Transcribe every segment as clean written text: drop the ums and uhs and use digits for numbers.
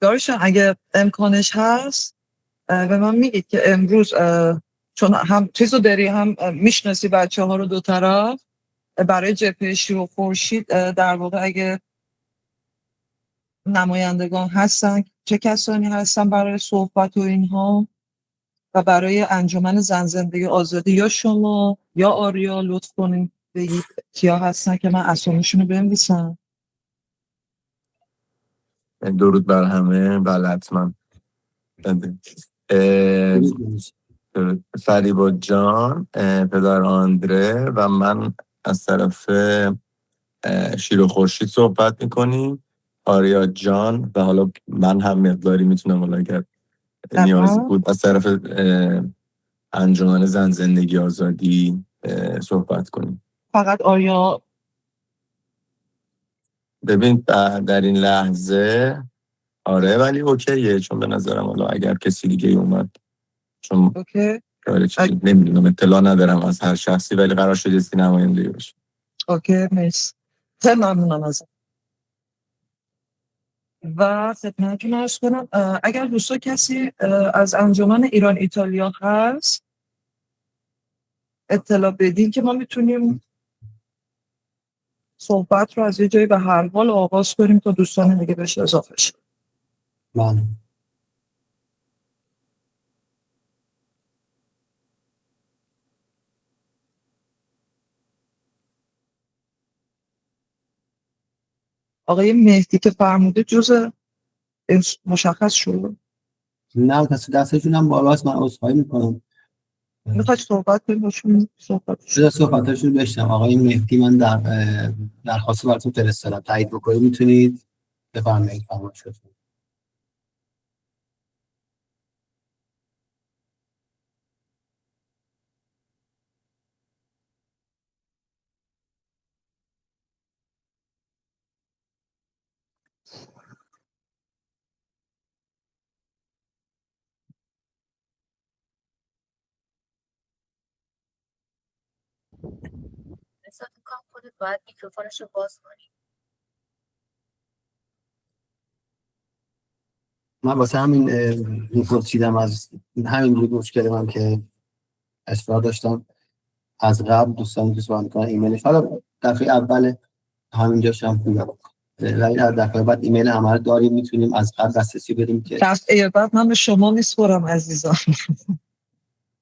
دارشان اگه امکانش هست به من میگید که امروز چون هم چیزو داری هم میشناسی بچه ها رو دو طرف برای جبهه شیر و خورشید در واقع اگه نمایندگان هستن چه کسانی هستن برای صحبت و اینها و برای انجمن زن زندگی آزادی یا شما یا آریا لطف کنید بگید کیا هستن که من اسامیشون رو بنویسم. درود بر همه. بله حتما. فریبا جان، پدر آندره و من از طرف شیر و خورشید صحبت میکنیم. آریا جان و حالا من هم مقداری میتونم حالا اگر نیازی بود از طرف انجمن زن زندگی آزادی صحبت کنیم. فقط آریا؟ ببین در این لحظه آره ولی اوکیه، چون به نظرم حالا اگر کسی دیگه اومد چون اوکی نمیدونم اطلاع ندارم از هر شخصی ولی قرار شد استی نماینده باشه. اوکی مرسی. خیلی ممنونم ازت. و خدمتتون عرض کنم اگر دوستا کسی از انجمن ایران ایتالیا هست اطلاع بدین که ما میتونیم صحبت رو از یه جایی به هر حال آغاز کنیم تا دوستان دیگه بهش اضافه شد. من آقای مهدی که فرموده جزء مشخص شد؟ نه دستشون هم بالاست. من عذرخواهی میکنم. میخواید صحبت کنیم باشون؟ صحبتاشون بشنم. آقای مهدی من درخواست براتون فرستادم، تایید بکنید. میتونید بفرمایید. فرمایشتون. احساس می‌کنم خودت باید میکروفونش رو باز کنی. من واسه همین ریپورت چیدم از همین بود مشکل من که اصرار داشتم از قبل دوستان که سوال میکنن ایمیلش، حالا دفعه اول همینجاش هم خوبه ولی از دفعه بعد ایمیل همه رو داریم میتونیم از قبل دسترسی بدیم که دفعه بعد من به شما میسپرم عزیزان.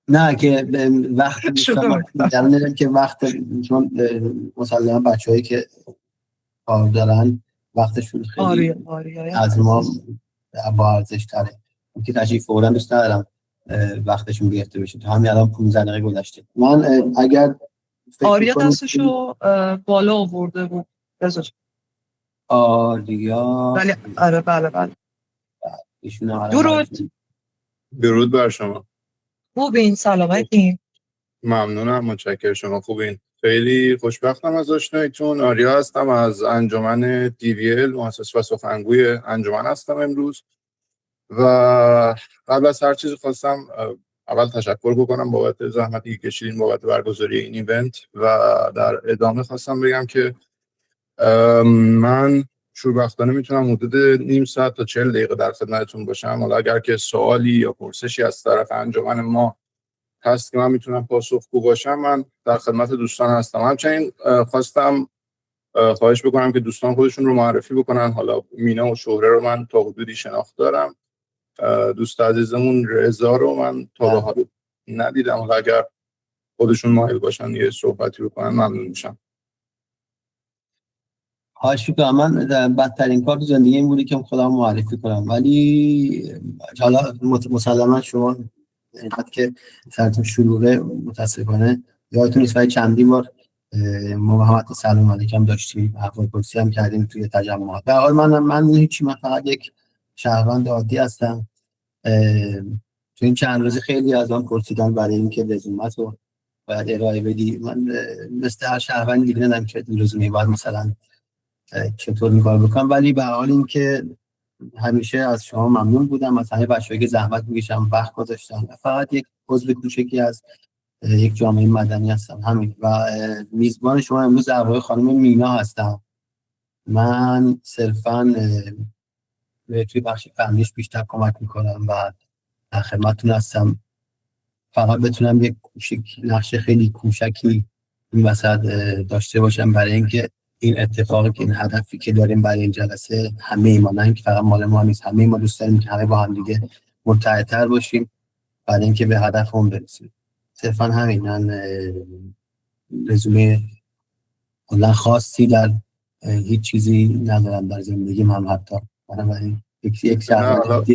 نه که وقت دوستان میدونم که وقت چون مسلما بچه‌هایی که کار دارن وقتشون خیلی از ما با ارزش تره که تشریف فورا دوست ندارم وقتشون گرفته بشه. تا همین الان 15 دقیقه گذشته. من اگر آریا دستشو بالا آورده بود. آریا بله آره بله درود بر شما. خوبین؟ سلامتین؟ ممنونم، متشکرم. شما خوبین؟ خیلی خوشبختم از آشناییتون. آریا هستم از انجمن DVL، مؤسس و سخنگوی انجمن هستم امروز. و قبل از هر چیز خواستم اول تشکر بکنم بابت زحمتی که کشیدین بابت برگزاری این ایونت و در ادامه خواستم بگم که من شوربختانه میتونم حدود نیم ساعت تا 40 دقیقه در خدمتتون باشم. حالا اگر که سوالی یا پرسشی از طرف انجمن ما هست که من میتونم پاسخگو باشم، من در خدمت دوستان هستم. همچنین خواستم خواهش بکنم که دوستان خودشون رو معرفی بکنن. حالا مینا و شهره رو من تا حدودی شناخت دارم، دوست عزیزمون رضا رو من تا به حال ندیدم. حالا اگر خودشون مایل باشن یه صحبتی بکنن ممنون میشم. خواهش میکنم. من بدترین کار تو زندگی این بوده که خودم معرفی کنم، ولی حالا مسلما شما اینقدر که سرتون شلوغه متاسفانه یادتون نیست. چندین بار ما محمد سلام علیکم داشتیم، احوال پرسی هم کردیم توی تجمعات. به حال من هیچی، من فقط یک شهروند عادی هستم. تو این چند روز خیلی از من پرسیدن برای اینکه رزومت رو باید ارائه بدی. من مثل هر شهروند دیگه ندارم که رزومه باید مثلا چطور میکار بکنم، ولی به حال اینکه همیشه از شما ممنون بودم، از همه بچه‌ای که زحمت میکشن وقت گذاشتن. فقط یک عضو کوچکی از یک جامعه مدنی هستم همین. و میزبان شما امروز در واقع خانم مینا هستم. من صرفاً توی بخش فنیش بیشتر کمک میکنم و در خدمتتون هستم. فقط بتونم یک نقش خیلی کوچکی این وسط داشته باشم برای اینکه این اتفاقی که این هدفی که داریم برای این جلسه همه ما، نه اینکه فقط مال ما نیست، همه ما دوست داریم که همه با هم دیگه متحدتر باشیم برای اینکه به هدفمون برسیم. صرفا همین. من رزومه کلا خاصی در هیچ چیزی ندارم در زندگیم هم حتی. بنابراین یک شهروند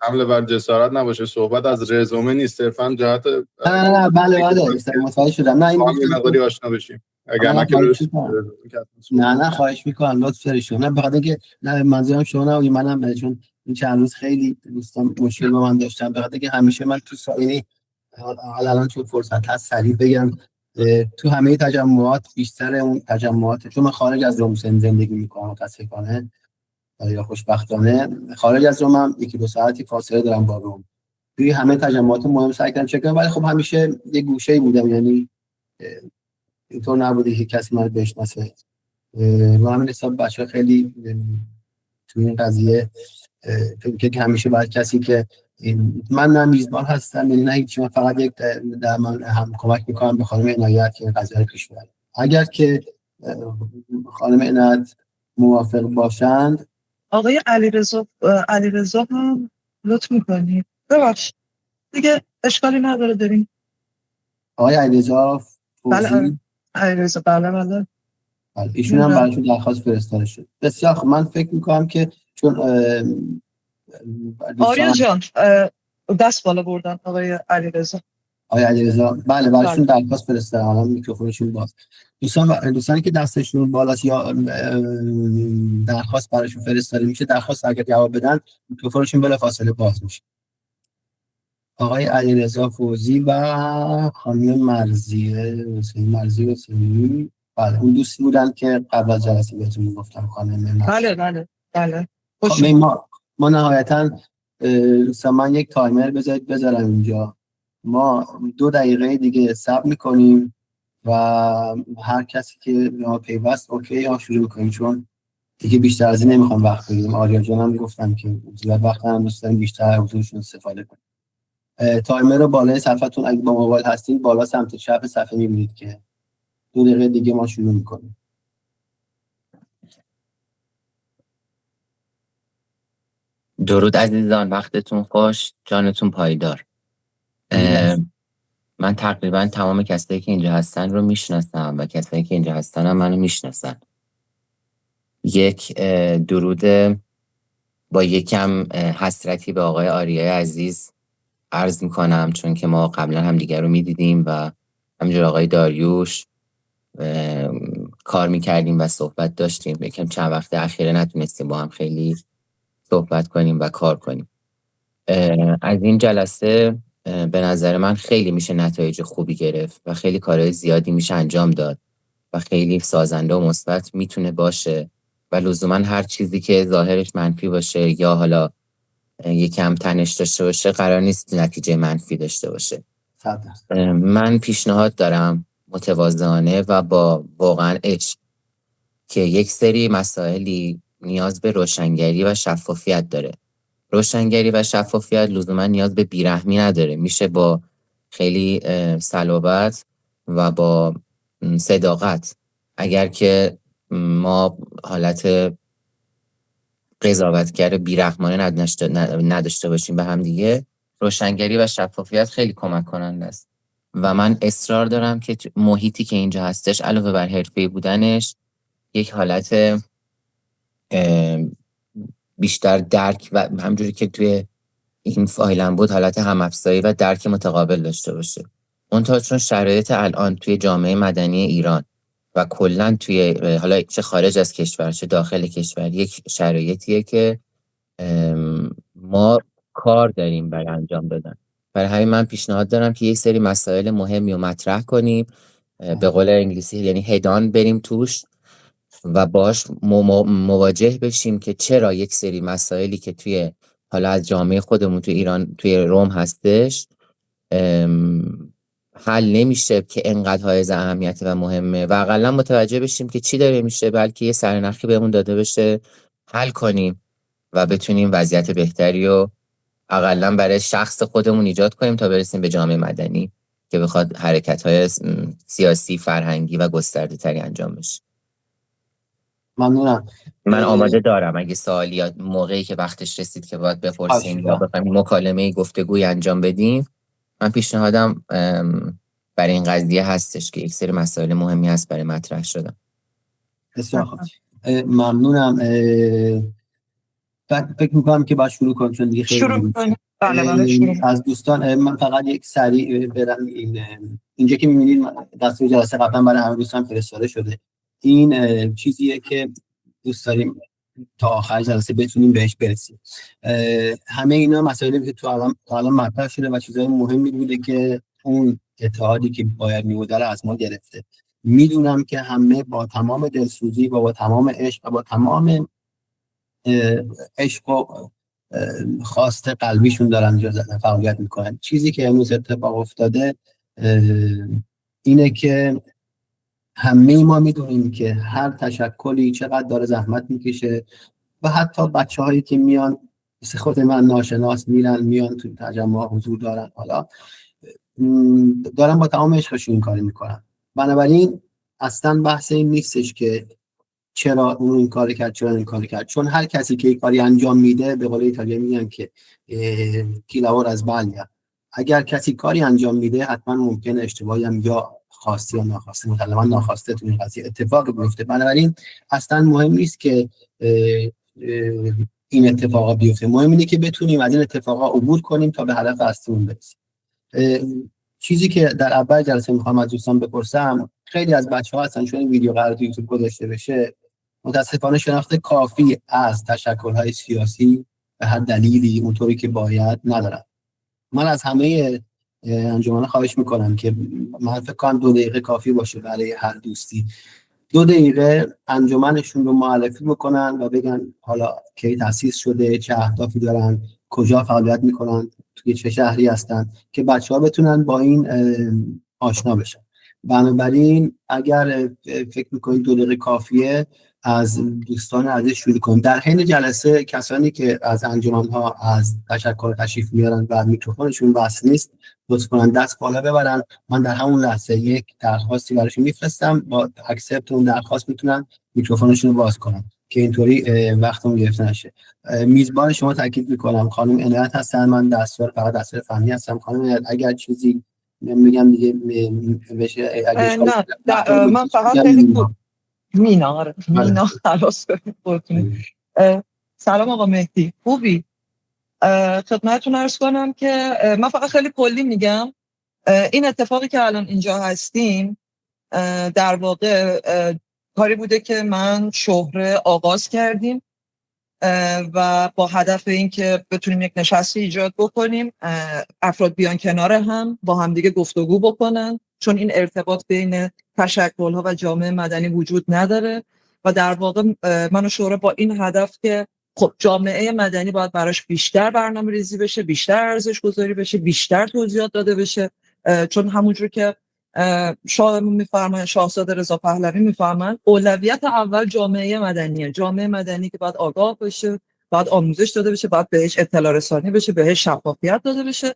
حمله بر جسارت نباشه، صحبت از رزومه نیست، صرفا جهت نه بله متوجه شدم. نه این مقداری آشنا بشیم. اگر نه که نه خواهش میکنم لطف داری شما. نه بخاطر اینکه نه منظورم شما نه، منم چون این چند روز خیلی دوستان مشکل با من داشتم، بخاطر اینکه همیشه من تو سایه الان چون فرصت هست سریع بگم تو همه تجمعات، بیشتر اون تجمعات، چون من خارج از روم زندگی میکنم متاسفانه یا خوشبختانه، خارج از روم هم 1-2 ساعتی فاصله دارم با روم. توی همه تجمعات مهم سعی کردم چک کنم، ولی خب همیشه یه گوشه‌ای بودم، یعنی اینطور نبوده که کسی من بشناسه. و همین حساب بچه‌ها خیلی تو این قضیه که همیشه باید کسی که من نه میزبان هستم، یعنی نه هیچ، من فقط یک در من هم کمک میکنم به خانم عنایت که قضیه رو پیش ببره. اگر خانم عنایت موافق باشند. آقای علیرضا هم لطف میکنی ببخشید دیگه، اشکالی نداره داریم. آقای علیرضا بله علیرضا بله ایشون هم براشون درخواست فرستاده شد. بسیار خب. من فکر میکنم که چون آریا جان دست بالا بردن آقای علیرضا. بله براشون درخواست فرستادم، الان میکروفونشون باز. دوستانی که دستشون بالاست یا درخواست براشون فرستاده میشه، درخواست اگر جواب بدن میکروفونشون بلافاصله باز میشه. آقای علیرضا فوزی و خانم مرضیه حسینی، بله اون دوستی بودن که قبل از جلسه بهتون میگفتم خانم. بله ما نهایتا دوستان من یک تایمر بذارم اینجا، ما 2 دقیقه دیگه صبر میکنیم و هر کسی که ما پیوست اوکی یا شروع میکنیم، چون دیگه بیشتر از این نمیخوام وقت بگیریم. آریا جان هم گفتم که زیاد وقت هم دوست داریم بیشتر حضورشون استفاده کنیم. تایمر رو بالای صفحتون اگه با موبایل هستین بالا سمت چپ صفحه میبینید که 2 دقیقه دیگه ما شروع میکنیم. درود عزیزان، وقتتون خوش، جانتون پایدار. من تقریبا تمام کسایی که اینجا هستن رو میشناسم و کسایی که اینجا هستن هم منو میشناسن. یک درود با یکم حسرتی به آقای آریای عزیز عرض میکنم، چون که ما قبلا هم دیگر رو میدیدیم و همینجور آقای داریوش کار میکردیم و صحبت داشتیم. یکم چند وقت اخیره نتونستیم با هم خیلی صحبت کنیم و کار کنیم. از این جلسه به نظر من خیلی میشه نتایج خوبی گرفت و خیلی کارهای زیادی میشه انجام داد و خیلی سازنده و مثبت میتونه باشه و لزوما هر چیزی که ظاهرش منفی باشه یا حالا یکم تنش داشته باشه قرار نیست نتیجه منفی داشته باشه. من پیشنهاد دارم متواضعانه و با واقعا عشق که یک سری مسائلی نیاز به روشنگری و شفافیت داره. روشنگری و شفافیت لزوما نیاز به بیرحمی نداره، میشه با خیلی صلابت و با صداقت. اگر که ما حالت قضاوتگر بیرحمانه نداشته باشیم به هم دیگه، روشنگری و شفافیت خیلی کمک کننده است. و من اصرار دارم که محیطی که اینجا هستش علاوه بر حرفه‌ای بودنش یک حالت بیشتر درک و همجوری که توی این فایلم بود حالت هم‌افزایی و درک متقابل داشته باشه. منتها چون شرایط الان توی جامعه مدنی ایران و کلاً توی حالا چه خارج از کشور چه داخل کشور یک شرایطیه که ما کار داریم برای انجام دادن. برای همین من پیشنهاد دارم که یک سری مسائل مهمی رو مطرح کنیم، به قول انگلیسی یعنی هدان بریم توش و باش مواجه بشیم که چرا یک سری مسائلی که توی حالا از جامعه خودمون توی ایران توی روم هستش حل نمیشه که انقدر حائز اهمیت و مهمه و اقلا متوجه بشیم که چی داره میشه، بلکه یه سرنخی بهمون داده بشه حل کنیم و بتونیم وضعیت بهتری رو اقلا برای شخص خودمون ایجاد کنیم تا برسیم به جامعه مدنی که بخواد حرکت‌های سیاسی، فرهنگی و گسترده تری انجام بشه. ممنونم. من آماده دارم اگه سوالی یا موقعی که وقتش رسید که باید بپرسیم یا بخوایم مکالمه گفتگوی انجام بدیم، من پیشنهادم برای این قضیه هستش که یک سری مسائل مهمی هست برای مطرح شدن. بسیار خوب. ممنونم. فکر میکنم که باید شروع کنم چون دیگه خیلی شروع کنیم. بله شروع. از دوستان من فقط یک سریع برم اینجا که می‌بینید دستور جلسه قبلا برای همه دوستان فرستاده شده. این چیزیه که دوست داریم تا آخر جلسه بتونیم بهش برسیم. همه اینا مسائلی که تا الان مطرح شده و چیزای مهمی بوده که اون اتحادی که باید میوده رو از ما گرفته. میدونم که همه با تمام دلسوزی و با تمام عشق و با تمام عشق و خواست قلبیشون دارن فعالیت میکنن. چیزی که امروز اتفاق افتاده اینه که همه ما میدونیم که هر تشکلی چقدر داره زحمت میکشه و حتی بچه‌هایی که میان مثل خود من ناشناس میان تو تجمع حضور دارن، حالا دارن با تمام عشقشون این کاری میکنن. بنابراین اصلا بحث این نیستش که چرا اون این کار کرد، چون هر کسی که این کاری انجام میده، به قول ایتالیا میگن که کی لور از بالیا، اگر کسی کاری انجام میده حتما ممکنه اشتباهی هم یا خواسته یا ناخواسته، مثلا ناخواسته تو این قضیه اتفاق بیفته. بنابراین اصلا مهم نیست که این اتفاقا بیفته، مهم اینه که بتونیم از این اتفاقا عبور کنیم تا به هدف اصلیمون برسیم. چیزی که در اول جلسه میخوام از دوستان بپرسم، خیلی از بچه‌ها هستن چون این ویدیو قرار تو یوتیوب گذاشته بشه متاسفانه شناخت کافی از تشکل‌های سیاسی به هر دلیلی اونطوری که باید ندارن. من از همه انجمن خواهش میکنم که من فکر کنم 2 دقیقه کافی باشه برای هر دوستی. 2 دقیقه انجمنشون رو معرفی بکنن و بگن حالا کی تأسیس شده، چه اهدافی دارن، کجا فعالیت میکنن، توی چه شهری هستن، که بچه‌ها بتونن با این آشنا بشن. بنابراین اگر فکر میکنید 2 دقیقه کافیه، از دوستان عزیز شروع کنیم. در حین جلسه کسانی که از انجمن‌ها از تشکل تشریف میارن و میکروفونشون وصل نیست، لطفاً دست بالا ببرن. من در همون لحظه یک درخواستی براشون میفرستم، با اکسپت اون درخواست میتونن میکروفونشون رو باز کنن که اینطوری وقتمون گرفته نشه. میزبان شما تاکید میکنم خانم عنایت هستن، من فقط دستور فنی هستم. خانم عنایت اگر چیزی میگم دیگه بشه، نه من فقط خیلی مینا خلاص کنیم. سلام آقا مهدی، خوبی؟ خدمتتون عرض کنم که من فقط خیلی کلی میگم. این اتفاقی که الان اینجا هستیم در واقع کاری بوده که من شهره آغاز کردیم و با هدف این که بتونیم یک نشستی ایجاد بکنیم، افراد بیان کنار هم با همدیگه گفتگو بکنن، چون این ارتباط بین تشکل‌ها و جامعه مدنی وجود نداره و در واقع من و شورا با این هدف که خب جامعه مدنی باید براش بیشتر برنامه‌ریزی بشه، بیشتر ارزش گذاری بشه، بیشتر توضیحات داده بشه، چون همونجور که شاهمون میفرمایند، شاهزاده رضا پهلوی میفرمایند، اولویت اول جامعه مدنیه. جامعه مدنی که باید آگاه بشه، باید آموزش داده بشه، باید بهش اطلاع رسانی بشه، بهش شفافیت داده بشه.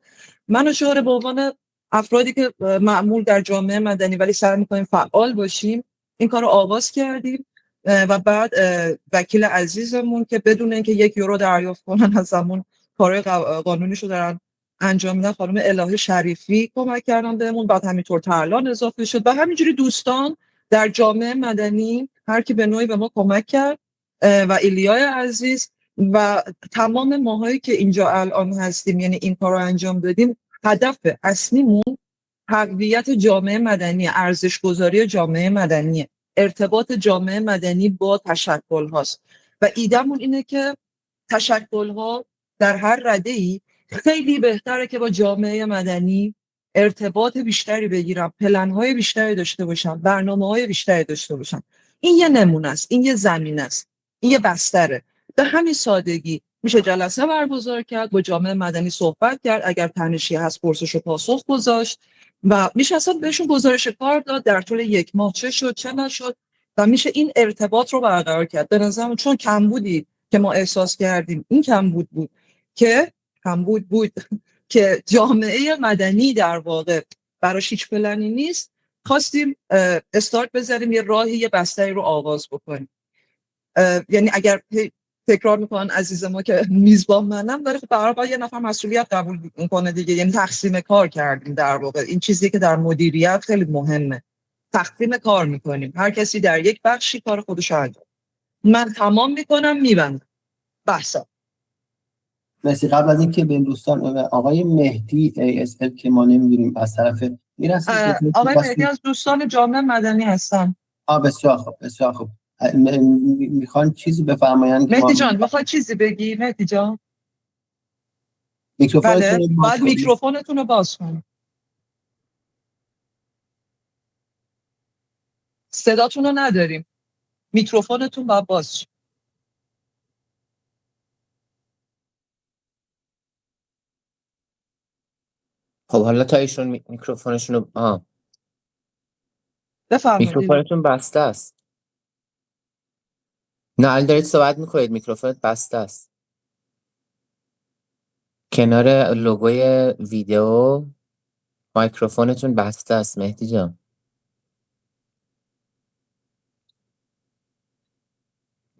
من و شورا به عنوان افرادی که معمول در جامعه مدنی ولی سعی می‌کنیم فعال باشیم، این کارو آغاز کردیم و بعد وکیل عزیزمون که بدون اینکه 1 یورو دریافت کنن از همون کارهای قانونیشو دارن انجام میدن، خانم الهی شریفی کمک کردن بهمون، بعد همینطور ترلان اضافه شد و همینجوری دوستان در جامعه مدنی هر کی به نوعی به ما کمک کرد و ایلیای عزیز و تمام ماهایی که اینجا الان هستیم، یعنی این کارو انجام دادیم. هدف اصلیمون تقویت جامعه مدنی، ارزش گذاری جامعه مدنی، ارتباط جامعه مدنی با تشکل هاست و ایدمون اینه که تشکل ها در هر رده‌ای خیلی بهتره که با جامعه مدنی ارتباط بیشتری بگیرن، پلن‌های بیشتری داشته باشن، برنامه‌های بیشتری داشته باشن. این یه نمونه است، این یه زمینه است، این یه بستره. به همین سادگی میشه جلسه برگزار کرد، با جامعه مدنی صحبت کرد، اگر تنشی هست پرسش و پاسخ گذاشت و میشه اصلا بهشون گزارش کار داد در طول 1 ماه چه شد چه نشد و میشه این ارتباط رو برقرار کرد. به نظرم چون کمبودی که ما احساس کردیم این کمبود بود که جامعه مدنی در واقع براش هیچ پلنی نیست. خواستیم استارت بذاریم، یه راهی، یه بستری رو آغاز بکنیم. یعنی اگر تکرار میکنن عزیز ما که میزبان منم داره، خب برای باید یه نفر مسئولیت قبول میکنه دیگه. یعنی تقسیم کار کردیم در واقع. این چیزی که در مدیریت خیلی مهمه، تقسیم کار میکنیم، هر کسی در یک بخشی کار خودش انجام. من تمام میکنم میبندم بحثا. مرسی. قبل از اینکه به دوستان، آقای مهدی ASL که ما نمیدونیم از طرف میرسید. آقای مهدی از دوستان جامعه مدنی هستن. بسیار خوب، بسیار خوب. میخوان چیزی بفرمایند؟ مهدی جان میخوای چیزی بگی؟ مهدی جان میکروفونتون بله، بعد میکروفونتون رو باز کنید. صداتون رو نداریم، میکروفونتون باید باز شه. خب حالا تا ایشون میکروفونشون رو بفرمایید. میکروفونتون بسته است. نه الان دارید صحبت میکنید، میکروفونت بسته است. کنار لوگوی ویدیو میکروفونتون بسته است مهدی جان.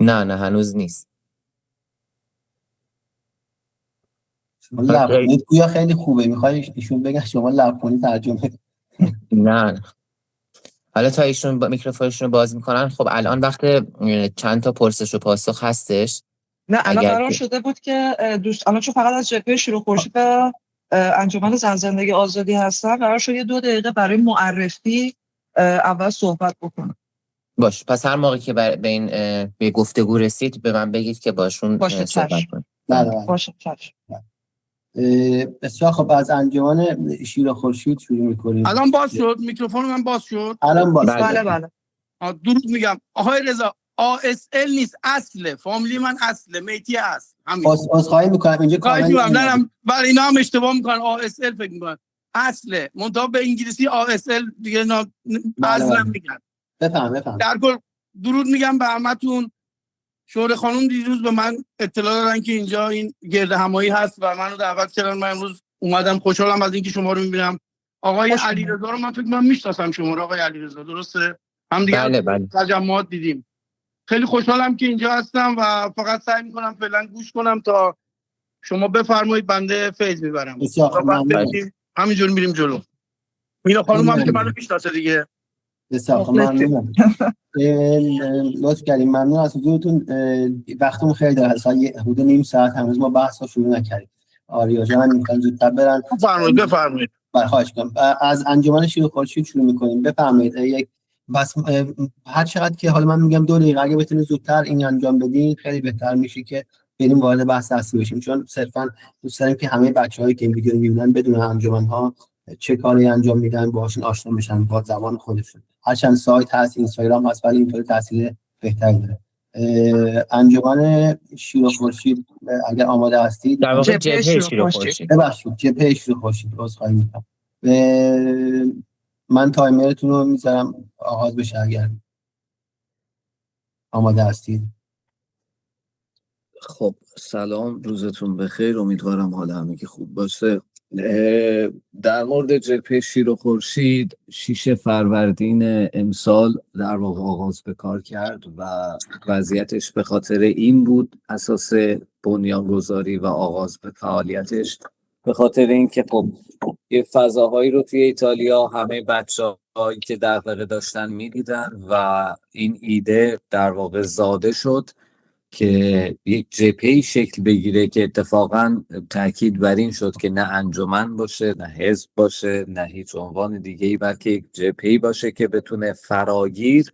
نه هنوز نیست. شما لبخونی گویا خیلی خوبه، میخوای ایشون بگن شما لبخونی ترجمه؟ نه حالا تا ایشون میکروفونشون رو باز میکنن. خب الان وقت چند تا پرسش و پاسخ هستش. نه الان اگر قرار شده بود که الان چون فقط از جبهه شیروخ خورشید به انجمن زن زندگی آزادی هستن، قرار شد 2 دقیقه برای معرفی اول صحبت بکنم. باش، پس هر موقع که به این به گفتگو رسید به من بگید که باشون باشه، صحبت چشم. کنید. باشه چشم. بسیار خب، از انجمن شیر خورشید شروع میکنیم. الان باز شد میکروفون من، باز شد. الان باز بله بله. درود میگم آقای رضا. ASL نیست، اصله. فامیلی من اصله، میتی اصل. همین. عذرخواهی میکنم اینجا خواهش کاملا میکنم. نه برای اینا هم اشتباه میکنن، ASL فکر میکنن اصله. منتها به انگلیسی ASL دیگه اصلا میگن. بفهم. در کل درود میگم به همتون. شوره خانم دیروز به من اطلاع دادن که اینجا این گرد همایی هست و منو دعوت کردن. من امروز اومدم، خوشحالم از اینکه شما رو میبینم. آقای علیرضا رو من فکر کنم میشناسم شما رو. آقای علیرضا درسته؟ هم دیگه بله. تجمعات دیدیم. خیلی خوشحالم که اینجا هستم و فقط سعی میکنم فعلا گوش کنم تا شما بفرمایید، بنده فیض میبرم. همینجور میریم جلو. مینا خانم هم که منو میشناسه دیگه. بسیار ممنونم. لطف کردیم. ممنون از حضورتون. وقتمون خیلی داره، ساعت حدود نیم ساعت هنوز ما بحث رو شروع نکردیم. آریا جان میخوان زودتر برن. بفرمایید. خواهش می‌کنم. از انجمن شیر خورشید شروع میکنیم. بفرمایید. یک بس هر چقدر که حالا من میگم 2 دقیقه اگه بتونید زودتر این انجام بدین خیلی بهتر میشه که بریم وارد بحث اصلی بشیم، چون صرفا دوست داریم که همه بچه‌هایی که این ویدیو رو میبینن بدون انجمن‌ها چه کاری انجام میدن، باهاشون آشنا بشن با زبان خودشون. هرچند سایت هست، اینستاگرام هست، ولی اینطوری تاثیر بهتری داره. انجمن شیر خورشید اگر آماده هستید، در واقع جبهه شیر خورشید. ببخشید جبهه شیر خورشید، عذرخواهی می‌کنم. من تایمرتون رو میذارم آغاز بشه اگر آماده هستید. خب سلام، روزتون بخیر، امیدوارم حال همگی خوب باشه. در مورد جبهه شیر و خورشید 6 فروردین امسال در واقع آغاز به کار کرد و وضعیتش به خاطر این بود، اساس بنیانگذاری و آغاز به فعالیتش به خاطر اینکه خب یه فضاهایی رو توی ایتالیا همه بچه‌هایی که دغدغه داشتن می‌دیدن و این ایده در واقع زاده شد که یک جبهه‌ای شکل بگیره که اتفاقاً تاکید بر این شد که نه انجمن باشه، نه حزب باشه، نه هیچ عنوان دیگه‌ای، بلکه یک جبهه‌ای باشه که بتونه فراگیر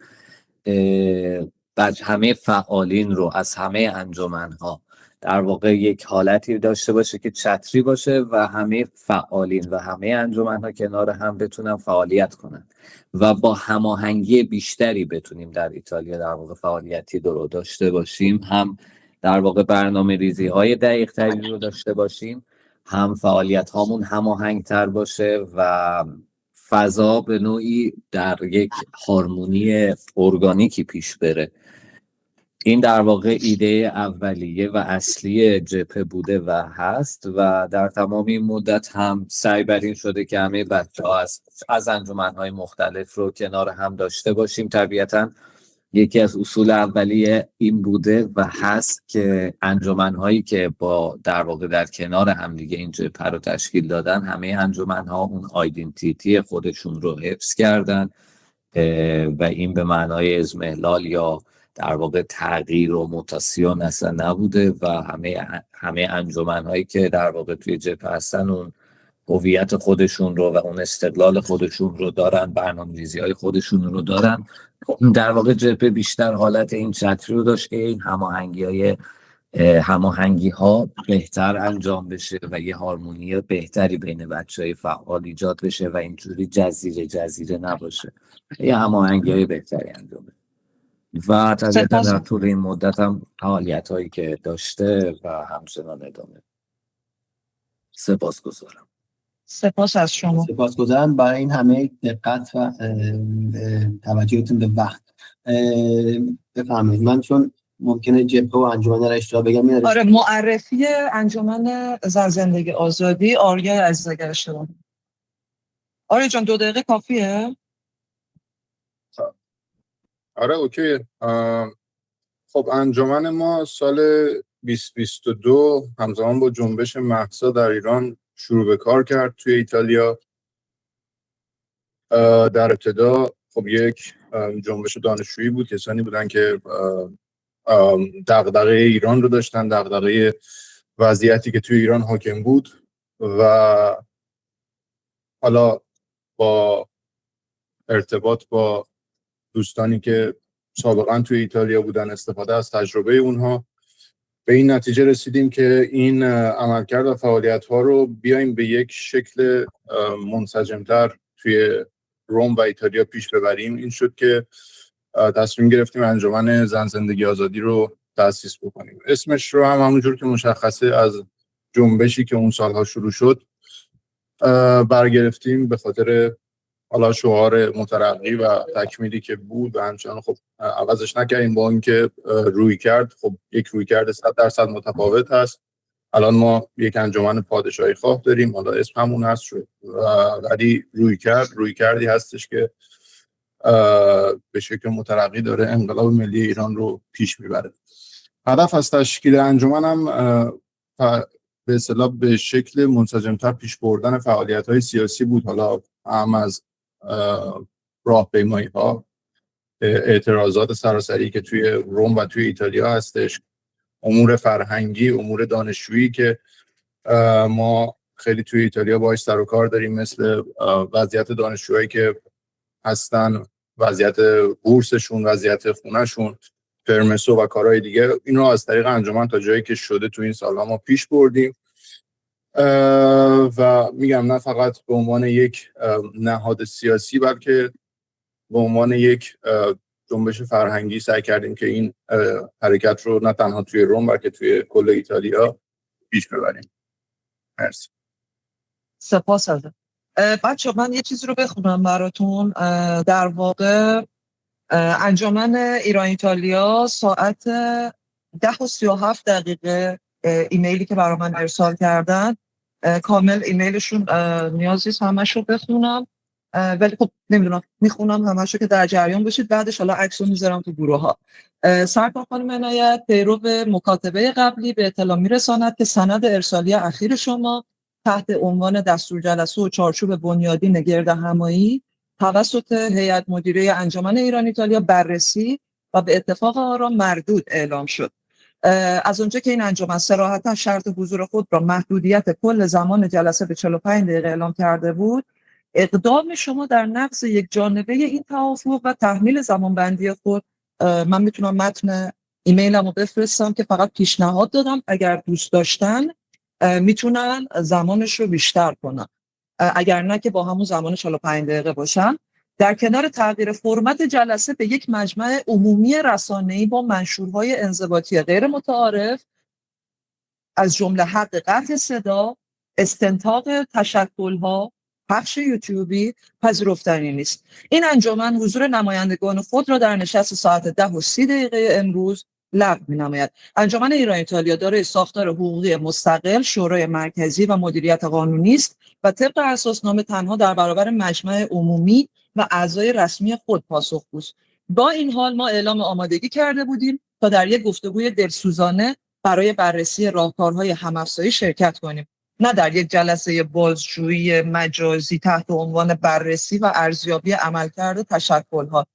بعد همه فعالین رو از همه انجمن‌ها در واقع یک حالتی داشته باشه که چتری باشه و همه فعالین و همه انجمن‌ها کنار هم بتونن فعالیت کنن و با هماهنگی بیشتری بتونیم در ایتالیا در واقع فعالیتی رو داشته باشیم، هم در واقع برنامه ریزی های دقیق تری رو داشته باشیم، هم فعالیت هامون هماهنگ تر باشه و فضا به نوعی در یک هارمونی ارگانیکی پیش بره. این در واقع ایده اولیه و اصلی جبهه بوده و هست و در تمام این مدت هم سعی بر این شده که همه بچه‌ها از انجمن‌های مختلف رو کنار هم داشته باشیم. طبیعتاً یکی از اصول اولیه این بوده و هست که انجمن‌هایی که با در واقع در کنار هم دیگه این جبهه رو تشکیل دادن، همه انجمن‌ها اون آیدنتیتی خودشون رو حفظ کردن و این به معنای اضمحلال یا در واقع تغییر و موتاسیون اصلا نبوده و همه انجمن‌هایی که در واقع توی جبهه هستن اون هویت خودشون رو و اون استقلال خودشون رو دارن، برنامه‌ریزی‌های خودشون رو دارن. در واقع جبهه بیشتر حالت این چتری رو داشت که این هماهنگی ها بهتر انجام بشه و یه هارمونی بهتری بین بچه‌های فعال ایجاد بشه و اینجوری جزیره نباشه، یه هماهنگی های بهتری انجام بشه. و طبیعتا در طول این مدت هم فعالیت هایی که داشته و همچنان ادامه. سپاسگزارم. سپاس از شما. سپاسگزارم برای این همه دقت و توجهتون به وقت. بفرمایید. من چون ممکنه جبهه و انجمن رو اشتباه بگم. آره، معرفی انجمن زن زندگی آزادی آریا عزیز اگر اشتباه. آریا جان 2 دقیقه کافیه؟ آره اوکی. خب انجمن ما سال 2022 همزمان با جنبش مهسا در ایران شروع به کار کرد توی ایتالیا. در ابتدا خب یک جنبش دانشجویی بود، کسانی بودن که دغدغه ایران رو داشتن، دغدغه وضعیتی که توی ایران حاکم بود و حالا با ارتباط با دوستانی که سابقا توی ایتالیا بودن، استفاده از تجربه اونها، به این نتیجه رسیدیم که این عملکرد و فعالیت‌ها رو بیایم به یک شکل منسجم‌تر توی روم و ایتالیا پیش ببریم. این شد که تصمیم گرفتیم انجمن زن زندگی آزادی رو تأسیس بکنیم. اسمش رو هم همونجور که مشخصه از جنبشی که اون سالها شروع شد برگرفتیم، به خاطر حالا شعار مترقی و تکمیلی که بود و همچنان خب عوضش نکردیم، با اینکه روی کرد خب یک روی کرد 100% متفاوت هست. الان ما یک انجمن پادشاهی خواه داریم، حالا اسم همون هست شد، ولی روی کردی هستش که به شکل مترقی داره انقلاب ملی ایران رو پیش میبره. هدف از تشکیل انجمن هم به اصطلاح به شکل منسجم‌تر پیش بردن فعالیت‌های سیاسی بود، حالا هم از راهپیمایی‌ها، اعتراضات سراسری که توی روم و توی ایتالیا هستش، امور فرهنگی، امور دانشجویی که ما خیلی توی ایتالیا باهاش سر و کار داریم، مثل وضعیت دانشجوهایی که هستن، وضعیت بورسشون، وضعیت خونهشون، پرمسو و کارهای دیگه. این رو از طریق انجمن تا جایی که شده تو این سال‌ها ما پیش بردیم و میگم نه فقط به عنوان یک نهاد سیاسی بلکه به عنوان یک جنبش فرهنگی سعی کردیم که این حرکت رو نه تنها توی روم بلکه توی کل ایتالیا پیش ببریم. مرسی. سپاس ازت. بچه من یه چیزی رو بخونم براتون. در واقع انجمن ایران ایتالیا ساعت 10:37 ایمیلی که برای من ارسال کردن، کامل ایمیلشون نیازیست همش رو بخونم، ولی خب نمیدونم میخونم همش رو که در جریان باشید، بعدش حالا عکس رو میذارم تو گروه ها. سرکار خانم عنایت پیرو مکاتبه قبلی به اطلاع میرساند که سند ارسالی اخیر شما تحت عنوان دستور جلسه و چارچوب بنیادین گرد همایی توسط هیئت مدیره انجمن ایران ایتالیا بررسی و به اتفاق آرا مردود اعلام شد. از اونجا که این انجمن صراحتا شرط حضور خود را محدودیت کل زمان جلسه به 45 دقیقه اعلام کرده بود، اقدام شما در نقض یک جانبه این توافق و تحمیل زمانبندی خود، من میتونم متن ایمیلمو بفرستم که فقط پیشنهاد دادم اگر دوست داشتن میتونن زمانش رو بیشتر کنن، اگر نه که با همون زمان 45 دقیقه باشن، در کنار تغییر فرمت جلسه به یک مجمع عمومی رسانه‌ای با منشورهای انضباطی غیر متعارف از جمله حق قطع صدا، استنطاق تشکل‌ها، پخش یوتیوبی پذیرفتنی نیست. این انجمن حضور نمایندگان خود را در نشست ساعت 10:30 امروز لغو می‌نماید. انجمن ایران ایتالیا دارای ساختار حقوقی مستقل، شورای مرکزی و مدیریت قانونی است و طبق اساسنامه تنها در برابر مجمع عمومی و اعضای رسمی خود پاسخگوست. با این حال ما اعلام آمادگی کرده بودیم تا در یک گفتگوی دلسوزانه برای بررسی راهکارهای هم‌افزایی شرکت کنیم، نه در یک جلسه بازجویی مجازی تحت عنوان بررسی و ارزیابی عملکرد تشکل‌ها.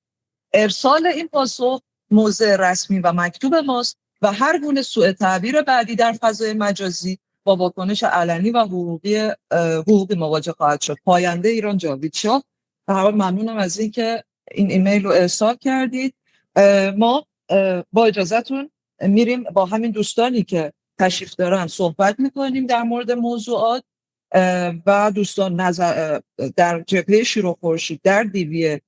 ارسال این پاسخ موضع رسمی و مکتوب ماست و هر گونه سوء تعبیر بعدی در فضای مجازی با واکنش علنی و حقوقی مواجه خواهد شد. پاینده ایران جاوید شاه. به هر حال ممنونم از اینکه این ایمیل رو ارسال کردید. ما با اجازهتون میریم با همین دوستانی که تشریف دارن صحبت میکنیم در مورد موضوعات و دوستان نظر در جبهه شیر خورشید در دیوی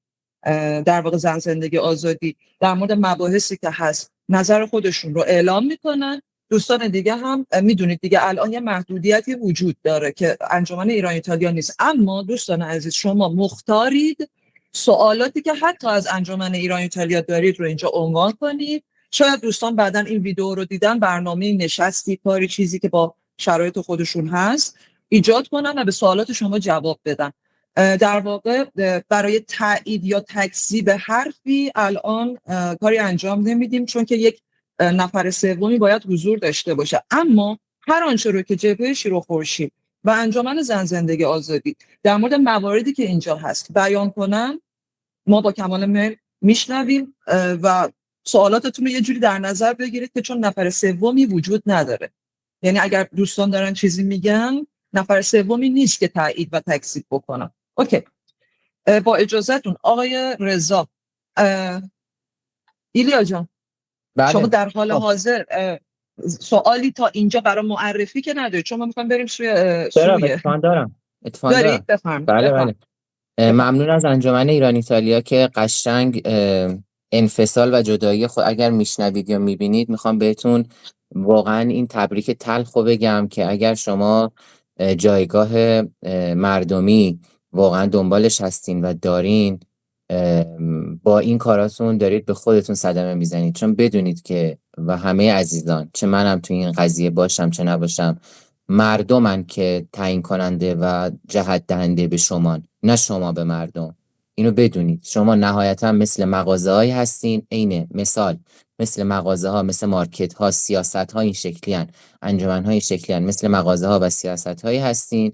در واقع زن زندگی آزادی در مورد مباحثی که هست نظر خودشون رو اعلام میکنن. دوستان دیگه هم میدونید دیگه الان یه محدودیتی وجود داره که انجمن ایران ایتالیا نیست، اما دوستان عزیز شما مختارید سوالاتی که حتی از انجمن ایران ایتالیا دارید رو اینجا عنوان کنید. شاید دوستان بعداً این ویدیو رو دیدن برنامه نشستی کاری چیزی که با شرایط خودشون هست ایجاد کنن و به سوالات شما جواب بدن. در واقع برای تایید یا تکذیب حرفی الان کاری انجام نمیدیم چون که یک نفر سومی باید حضور داشته باشه، اما هر آنچه رو که جبهه شیر خورشید و انجمن زن زندگی آزادی در مورد مواردی که اینجا هست بیان کنن ما با کمال میل میشنویم و سوالاتتون رو یه جوری در نظر بگیرید که چون نفر سومی وجود نداره، یعنی اگر دوستان دارن چیزی میگن نفر سومی نیست که تایید و تکذیب بکنن. اوکی، با اجازهتون آقای رضا، ایلیا جان بله. شما در حال حاضر سوالی تا اینجا برای معرفی که ندارید چون ما میخوایم بریم اتفاقا دارم. دارید بفرمایید. بله. ممنون از انجمن ایران ایتالیا که قشنگ انفصال و جدایی خود اگر میشنوید یا میبینید میخوام بهتون واقعا این تبریک تلخ رو بگم که اگر شما جایگاه مردمی واقعا دنبالش هستین و دارین با این کاراتون دارید به خودتون صدمه میزنید، چون بدونید که و همه عزیزان چه منم تو این قضیه باشم چه نباشم مردمن که تعیین کننده و جهت دهنده به شما، نه شما به مردم. اینو بدونید. شما نهایتا مثل مغازه هایی هستین، اینه مثال مثل مغازه ها، مثل مارکت ها، سیاست ها این شکلی هن، انجمن های شکلی هن، مثل مغازه ها و سیاست هایی هستین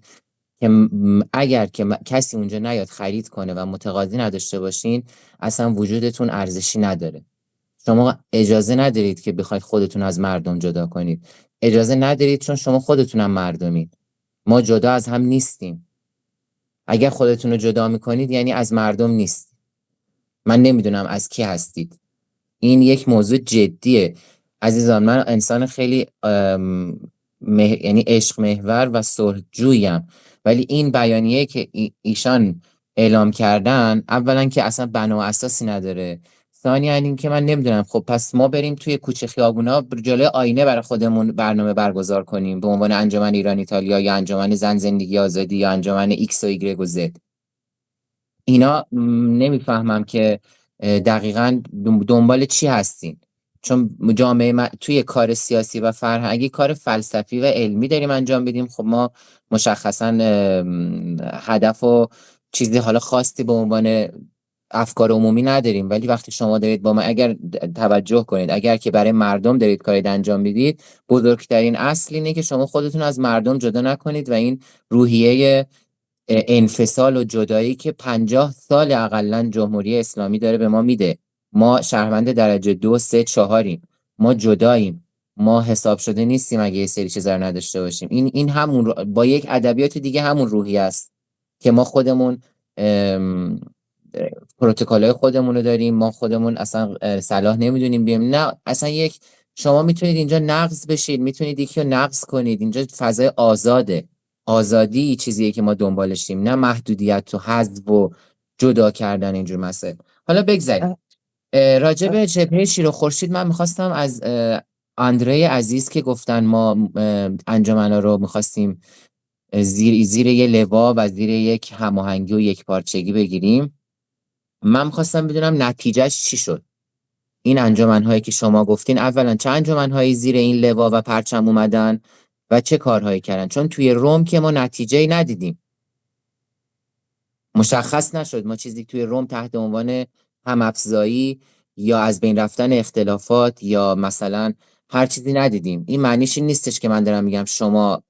که اگر که کسی اونجا نیاد خرید کنه و متقاضی نداشته باشین اصلا وجودتون ارزشی نداره. شما اجازه ندارید که بخواید خودتون از مردم جدا کنید، اجازه ندارید چون شما خودتون هم مردمید. ما جدا از هم نیستیم. اگر خودتون رو جدا میکنید یعنی از مردم نیست. من نمیدونم از کی هستید. این یک موضوع جدیه عزیزان. من انسان خیلی یعنی عشق محور و صلحجویم، ولی این بیانیه که ایشان اعلام کردن اولا که اصلا بنا و اساسی نداره، ثانیاً این که من نمیدونم خب پس ما بریم توی کوچه خیابونا جلوی آینه برای خودمون برنامه برگزار کنیم به عنوان انجمن ایران ایتالیا یا انجمن زن زندگی آزادی یا انجمن ایکس و ایگرگ و زد. اینا نمیفهمم که دقیقاً دنبال چی هستین، چون جامعه توی کار سیاسی و فرهنگی کار فلسفی و علمی داریم انجام بدیم. خب ما مشخصاً هدف و چیزی حالا خاصی به عنوان افکار عمومی نداریم، ولی وقتی شما دارید با ما اگر توجه کنید، اگر که برای مردم دارید کاری انجام میدید، بزرگترین اصل اینه که شما خودتون از مردم جدا نکنید و این روحیه انفصال و جدایی که 50 سال اقلن جمهوری اسلامی داره به ما میده. ما شهروند درجه 2 3 4 ما جداییم، ما حساب شده نیستیم اگه یه سری چیزا رو نداشته باشیم. این همون با یک ادبیات دیگه همون روحیه است که ما خودمون پروتکل‌های خودمون رو داریم، ما خودمون اصلا صلاح نمیدونیم بیم. نه اصلا شما میتونید اینجا نقض بشید، میتونید یکی رو نقض کنید. اینجا فضای آزاده. آزادی چیزیه که ما دنبالشیم، نه محدودیت و حذف و جدا کردن اینجور مسائل. حالا بگذاریم راجع به جبهه شیر خورشید. من میخواستم از اندره عزیز که گفتن ما انجمنا رو میخواستیم زیر یه لوا و زیر یک هماهنگی و یک پارچگی بگیریم. من میخواستم بدونم نتیجهش چی شد. این انجمن‌هایی که شما گفتین اولا چه انجمن‌هایی زیر این لوا و پرچم اومدن و چه کارهایی کردن؟ چون توی روم که ما نتیجه‌ای ندیدیم، مشخص نشد، ما چیزی توی روم تحت عنوان هم‌افزایی یا از بین رفتن اختلافات یا مثلا هر چیزی ندیدیم. این معنیش این نیستش که من دارم میگم شما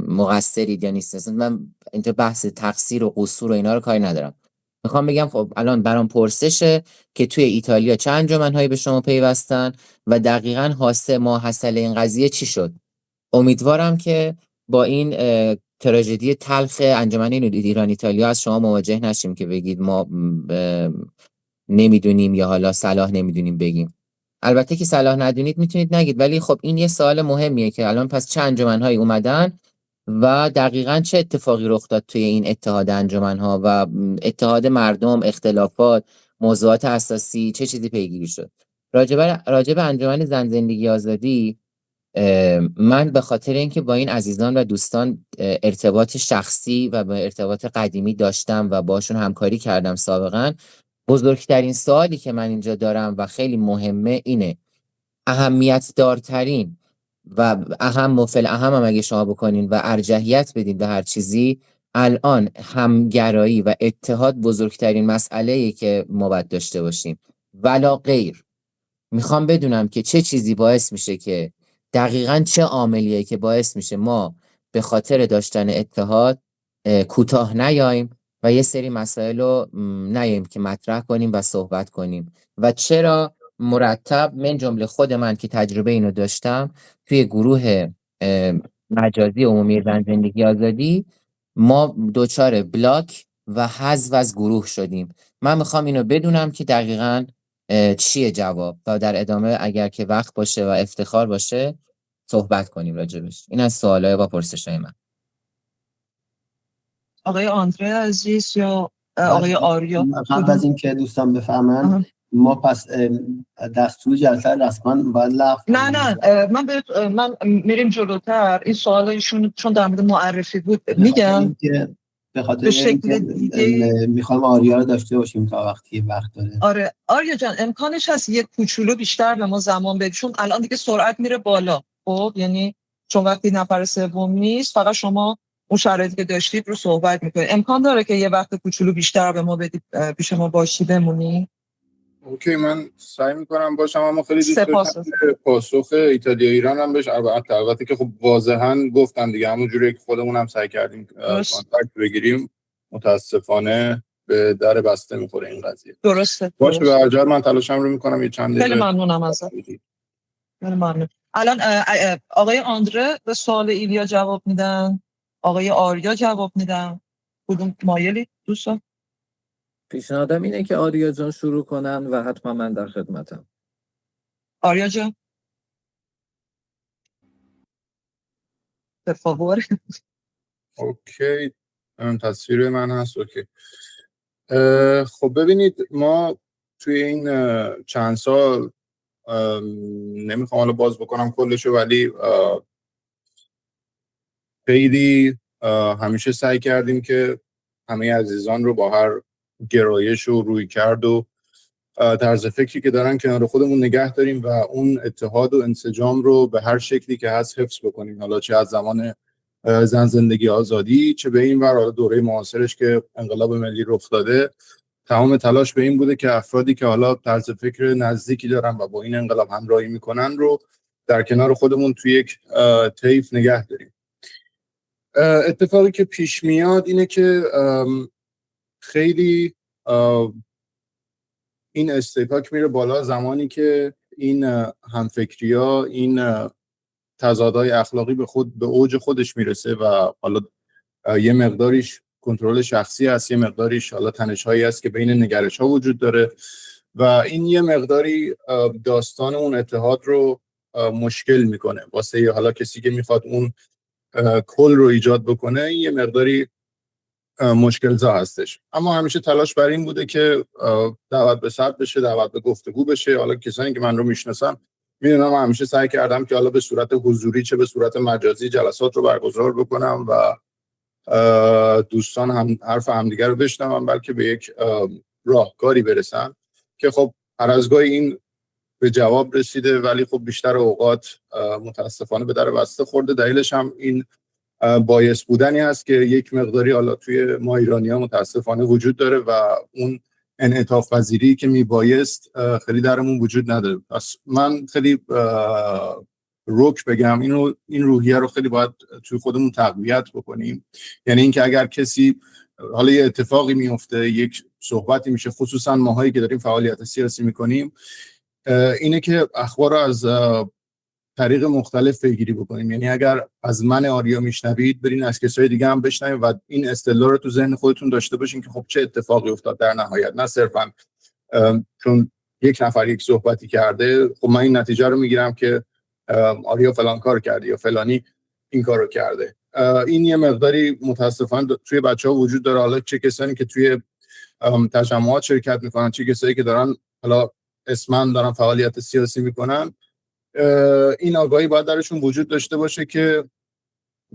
مقصرید یا نیستید. من اینجا بحث تقصیر و قصور و اینا رو کاری ندارم. میخوام بگم خب الان برام پرسشه که توی ایتالیا چه انجمن‌هایی به شما پیوستن و دقیقاً حاصل این قضیه چی شد. امیدوارم که با این تراژدی تلخ انجمن ایران ایتالیا از شما مواجه نشیم که بگید ما نمیدونیم یا حالا صلاح نمیدونیم بگیم. البته که صلاح ندونید میتونید نگید، ولی خب این یه سوال مهمیه که الان پس چه انجمن‌هایی اومدن و دقیقاً چه اتفاقی رخ داد توی این اتحاد انجمن‌ها و اتحاد مردم، اختلافات، موضوعات اساسی، چه چیزی پیگیری شد. راجب انجمن زن زندگی آزادی، من به خاطر اینکه با این عزیزان و دوستان ارتباط شخصی و به ارتباط قدیمی داشتم و باشون همکاری کردم سابقا، بزرگترین سوالی که من اینجا دارم و خیلی مهمه اینه، اهمیت دارترین و اهم و فل اهم هم اگه شما بکنین و ارجحیت بدین به هر چیزی، الان همگرایی و اتحاد بزرگترین مسئله‌ای که ما باید داشته باشیم ولا غیر. میخوام بدونم که چه چیزی باعث میشه که دقیقاً چه عاملیه که باعث میشه ما به خاطر داشتن اتحاد کوتاه نیاییم و یه سری مسائل رو نیاییم که مطرح کنیم و صحبت کنیم و چرا مرتب من جمله خود من که تجربه اینو داشتم توی گروه مجازی عمومی زن زندگی آزادی ما دوچار بلاک و حذف از گروه شدیم. من میخوام اینو بدونم که دقیقاً چیه جواب و در ادامه اگر که وقت باشه و افتخار باشه صحبت کنیم راجبش. این از سوالای و پرسشای من. آقای آندره عزیز یا آقای آریا؟ قبل از اینکه دوستان بفهمن ما پس دستور جلسه رسما باید لغو نه من میریم جلوتر. این سوالایشون چون در مورد معرفی بود میگم به خاطر به شکل دیگه میخوایم آریا رو داشته باشیم تا وقتی وقت داره. آره آریا جان، امکانش هست یک کوچولو بیشتر به ما زمان بدید، چون الان دیگه سرعت میره بالا. خب یعنی چون وقتی نفر سوم نیست فقط شما اون شرایطی که داشتید رو صحبت میکنید، امکان داره که یه وقت کوچولو بیشتر به ما بدید پیش ما باشی بمونی. اوکی، من سعی میکنم باشم، اما خیلی دوست سپاس. داشتم پاسخ ایتالیا ایران هم بهش البته که خب واضحا گفتن دیگه، همون جوری که خودمون هم سعی کردیم کانتکت بگیریم، متاسفانه به در بسته میخوره این قضیه. درسته. باشه، به هر جهت من تلاشم رو میکنم یه چند دقیقه. خیلی ممنونم ازت. خیلی ممنون. الان آقای آندره به سوال ایلیا جواب میدن، آقای آریا جواب میدن. کدوم مایلی دوستان؟ پیشنهادم اینه که آریا جان شروع کنن و حتما من در خدمتم. آریا جان به فاور. اوکی، تصویر من هست. اوکی. خب ببینید، ما توی این چند سال نمیخوام حالا باز بکنم کلشو، ولی خیلی همیشه سعی کردیم که همه عزیزان رو با هر گرایش و روی کرد و طرز فکری که دارن کنار خودمون نگه داریم و اون اتحاد و انسجام رو به هر شکلی که هست حفظ بکنیم، حالا چه از زمان زن زندگی آزادی، چه به این ور دوره معاصرش که انقلاب ملی رخ داده. تمام تلاش به این بوده که افرادی که حالا طرز فکر نزدیکی دارن و با این انقلاب همراهی میکنن رو در کنار خودمون توی یک طیف نگه داریم. اتفاقی که پیش میاد اینه که خیلی این استکاک میره بالا زمانی که این همفکری‌ها، این تضادهای اخلاقی به اوج خودش میرسه و حالا یه مقداریش کنترل شخصی هست، یه مقداریش حالا تنش‌هایی هست که بین نگرش‌ها وجود داره و این یه مقداری داستان اون اتحاد رو مشکل میکنه واسه حالا کسی که میخواد اون کل رو ایجاد بکنه. یه مقداری مشکل زا هستش، اما همیشه تلاش بر این بوده که دعوت به صبر بشه، دعوت به گفتگو بشه. حالا کسانی که من رو میشناسن میدونم همیشه سعی کردم که حالا به صورت حضوری چه به صورت مجازی جلسات رو برگزار بکنم و دوستان هم حرف همدیگر رو بشنون، بلکه به یک راهکاری برسن که خب هر از گاهی این به جواب رسیده، ولی خب بیشتر اوقات متاسفانه به در بسته خورده. دلیلش هم این بایس بودنی هست که یک مقداری حالا توی ما ایرانی‌ها متاسفانه وجود داره و اون انعطاف پذیری که میبایست خیلی درمون وجود نداره. پس من خیلی روک بگم این روحیه رو خیلی باید توی خودمون تقویت بکنیم. یعنی اینکه اگر کسی حالا یه اتفاقی میفته، یک صحبتی میشه، خصوصا ماهایی که داریم فعالیت سیاسی میکنیم، اینه که اخبار رو از طریق مختلف پیگیری بکنیم. یعنی اگر از من آریا میشنوید، برین از کسای دیگه هم بشنوید و این اصطلاح رو تو ذهن خودتون داشته باشین که خب چه اتفاقی افتاد در نهایت، نه صرفا چون یک نفر یک صحبتی کرده خب من این نتیجه رو میگیرم که آریا فلان کار کرده یا فلانی این کارو کرده. این یه مقداری متاسفانه توی بچه‌ها وجود داره، حالا چه کسانی که توی تجمعات شرکت میکنن، چه کسایی که دارن حالا اسمن دارن فعالیت سیاسی میکنن. این آگاهی باید درشون وجود داشته باشه که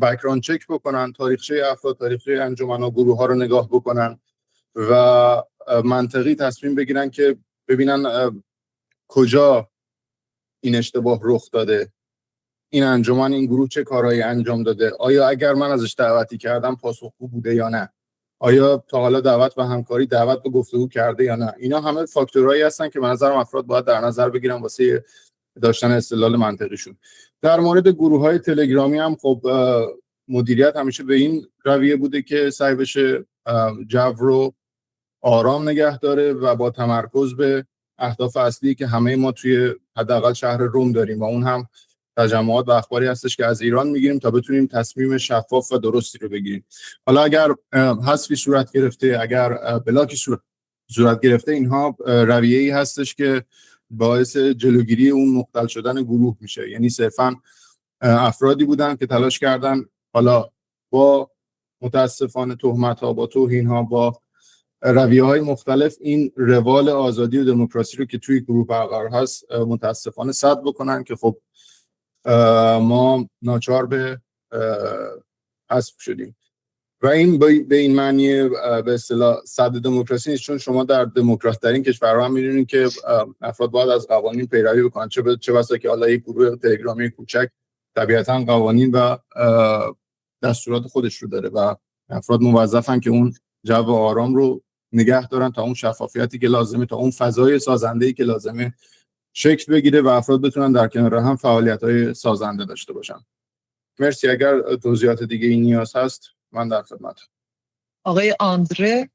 بک‌گراند چک بکنن، تاریخچه افراد، تاریخچه انجمن‌ها، گروه‌ها رو نگاه بکنن و منطقی تصمیم بگیرن که ببینن کجا این اشتباه رخ داده، این انجمن، این گروه چه کارهایی انجام داده، آیا اگر من ازش دعوتی کردم پاسخگو بوده یا نه، آیا تا حالا دعوت به همکاری، دعوت به گفتگو کرده یا نه. اینا همه فاکتورهایی هستن که به نظرم افراد باید در نظر بگیرن واسه داشتن استدلال منطقیشون. در مورد گروه‌های تلگرامی هم خب مدیریت همیشه به این رویه بوده که سعی بشه جو رو آرام نگه داره و با تمرکز به اهداف اصلی که همه ما توی حداقل شهر روم داریم و اون هم تجمعات و اخباری هستش که از ایران میگیریم تا بتونیم تصمیم شفاف و درستی رو بگیریم. حالا اگر حذفی صورت گرفته، اگر بلاکی صورت گرفته، اینها رویه‌ای هستش که باعث جلوگیری اون مختل شدن گروه میشه. یعنی صرفا افرادی بودن که تلاش کردن حالا با متاسفانه تهمت‌ها، با توهین‌ها، با رویه‌های مختلف این روال آزادی و دموکراسی رو که توی گروه برقرار هست متاسفانه سد بکنن که خب ما ناچار به حذف شدیم. و این به این معنی به اصطلاح سد دموکراسی نیست، چون شما در دموکرات ترین کشورها هم می‌بینید که افراد باید از قوانین پیروی بکنن، چه بسا که حالا یک گروه تلگرامی کوچک طبیعتاً قوانین و دستورات خودش رو داره و افراد موظفن که اون جو آرام رو نگه دارن تا اون شفافیتی که لازمه، تا اون فضای سازنده‌ای که لازمه شکل بگیره و افراد بتونن در کنار هم فعالیت‌های سازنده داشته باشن. مرسی. اگر توضیحات دیگه این نیاز هست من در خدمتم. آقای آندره.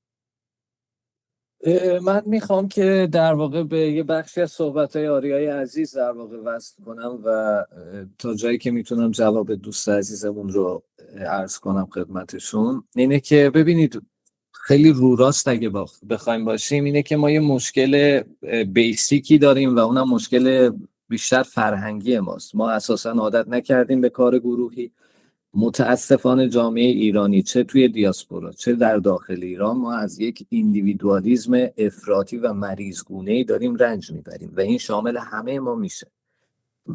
من میخوام که در واقع به یه بخشی از صحبت‌های آریای عزیز در واقع وصل کنم و تا جایی که میتونم جواب دوست عزیزمون رو عرض کنم خدمتشون. اینه که ببینید خیلی رو راست اگه بخوایم باشیم اینه که ما یه مشکل بیسیکی داریم و اونم مشکل بیشتر فرهنگی ماست. ما اساساً عادت نکردیم به کار گروهی. متاسفانه جامعه ایرانی چه توی دیاسپورا چه در داخل ایران ما از یک ایندیویدوالیسم افراطی و مریضگونه‌ای داریم رنج میبریم و این شامل همه ما میشه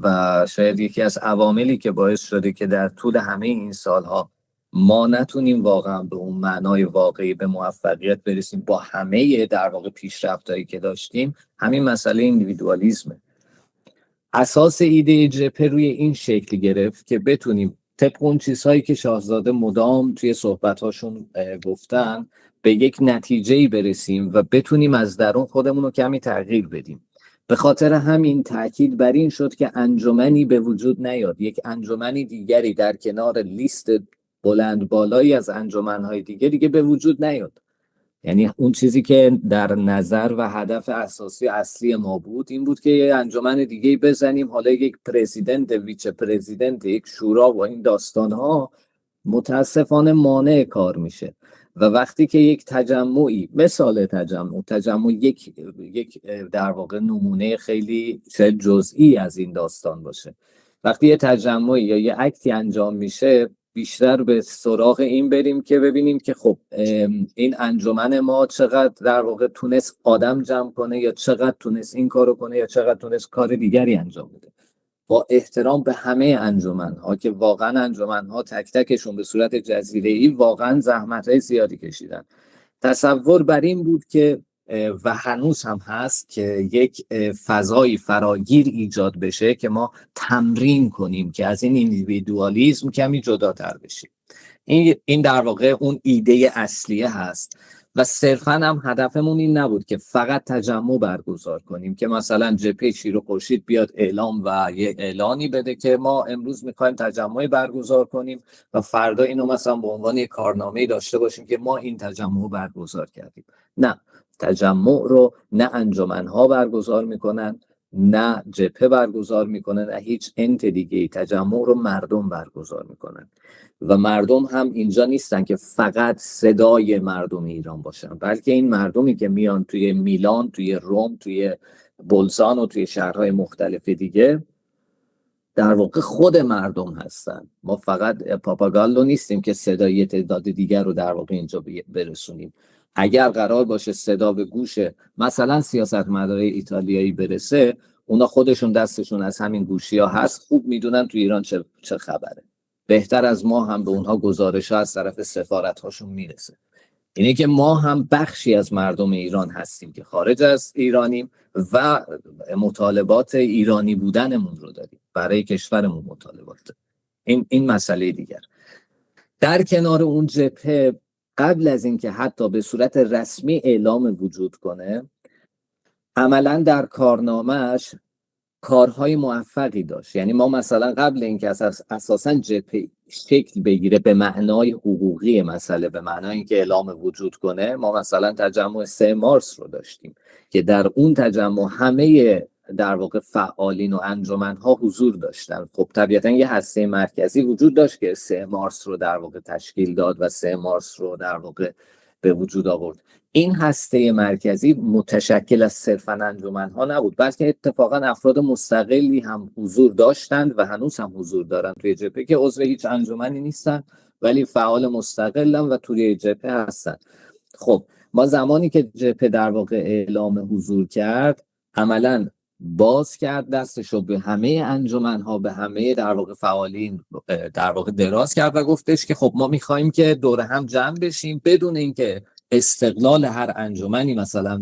و شاید یکی از عواملی که باعث شده که در طول همه این سالها ما نتونیم واقعا به اون معنای واقعی به موفقیت برسیم با همه در واقع پیشرفتایی که داشتیم همین مسئله ایندیویدوالیسمه. اساس ایده جبهه روی این شکل گرفت که بتونیم طبق اون چیزهایی که شاهزاده مدام توی صحبت‌هاشون گفتن به یک نتیجه‌ای برسیم و بتونیم از درون خودمون رو کمی تغییر بدیم. به خاطر همین تاکید بر این شد که انجمنی به وجود نیاد، یک انجمنی دیگری در کنار لیست بلند بالایی از انجمن‌های دیگه به وجود نیاد. یعنی اون چیزی که در نظر و هدف اساسی اصلی ما بود این بود که یه انجمن دیگه بزنیم، حالا یک پرزیدنت، ویچه پرزیدنت، یک شورا و این داستان‌ها متاسفانه مانع کار میشه و وقتی که یک تجمعی مثال تجمع یک در واقع نمونه خیلی شاید جزئی از این داستان باشه، وقتی یه تجمعی یا یه اکتی انجام میشه بیشتر به سراغ این بریم که ببینیم که خب این انجمن ما چقدر در واقع تونست آدم جمع کنه یا چقدر تونست این کارو کنه یا چقدر تونست کار دیگری انجام بده. با احترام به همه انجمن‌ها که واقعا انجمن‌ها تک تکشون به صورت جزیره‌ای واقعا زحمت‌های زیادی کشیدن. تصور بر این بود که و هنوز هم هست که یک فضایی فراگیر ایجاد بشه که ما تمرین کنیم که از این ایندیویدوالیسم کمی جداتر بشیم. این در واقع اون ایده اصلیه هست و صرفا هم هدفمون این نبود که فقط تجمع برگزار کنیم که مثلا جبهه شیر و خورشید بیاد اعلام و یه اعلانی بده که ما امروز میخوایم تجمعی برگزار کنیم و فردا اینو مثلا به عنوان یک کارنامه‌ای داشته باشیم که ما این تجمع برگزار کردیم. نه، تجمع رو نه انجمن‌ها برگزار میکنن، نه جبهه برگزار میکنه، نه هیچ انت دیگه‌ای. تجمع رو مردم برگزار میکنن و مردم هم اینجا نیستن که فقط صدای مردم ایران باشن، بلکه این مردمی که میان توی میلان، توی روم، توی بولزان و توی شهرهای مختلف دیگه در واقع خود مردم هستن. ما فقط پاپاگالو نیستیم که صدای تعداد دیگر رو در واقع اینجا برسونیم. اگر قرار باشه صدا به گوش مثلا سیاستمدارای ایتالیایی برسه، اونا خودشون دستشون از همین گوشی ها هست، خوب میدونن تو ایران چه خبره. بهتر از ما هم به اونها گزارش ها از طرف سفارت هاشون میرسه. اینه که ما هم بخشی از مردم ایران هستیم که خارج از ایرانیم و مطالبات ایرانی بودنمون رو داریم، برای کشورمون مطالبات. این مسئله دیگر. در کنار اون جبهه قبل از اینکه حتی به صورت رسمی اعلام وجود کنه، عملا در کارنامه‌اش کارهای موفقی داشت. یعنی ما مثلا قبل اینکه اساساً جبهه شکل بگیره به معنای حقوقی مسئله، به معنای اینکه اعلام وجود کنه، ما مثلا تجمع 3 مارس رو داشتیم که در اون تجمع همه در واقع فعالین و انجمن‌ها حضور داشتن. خب طبیعتاً یه هسته مرکزی وجود داشت که 3 مارس رو در واقع تشکیل داد و 3 مارس رو در واقع به وجود آورد. این هسته مرکزی متشکل از صرفاً انجمن‌ها نبود، بلکه اتفاقاً افراد مستقلی هم حضور داشتند و هنوز هم حضور دارند توی جبهه که عضو هیچ انجمنی نیستن ولی فعال مستقلن و توی جبهه هستن. خب ما زمانی که جبهه در واقع اعلام حضور کرد، عملاً باز کرد دستشو به همه انجمن‌ها، به همه در واقع فعالین در واقع دراز کرد و گفتش که خب ما می‌خوایم که دور هم جمع بشیم بدون اینکه استقلال هر انجمنی مثلا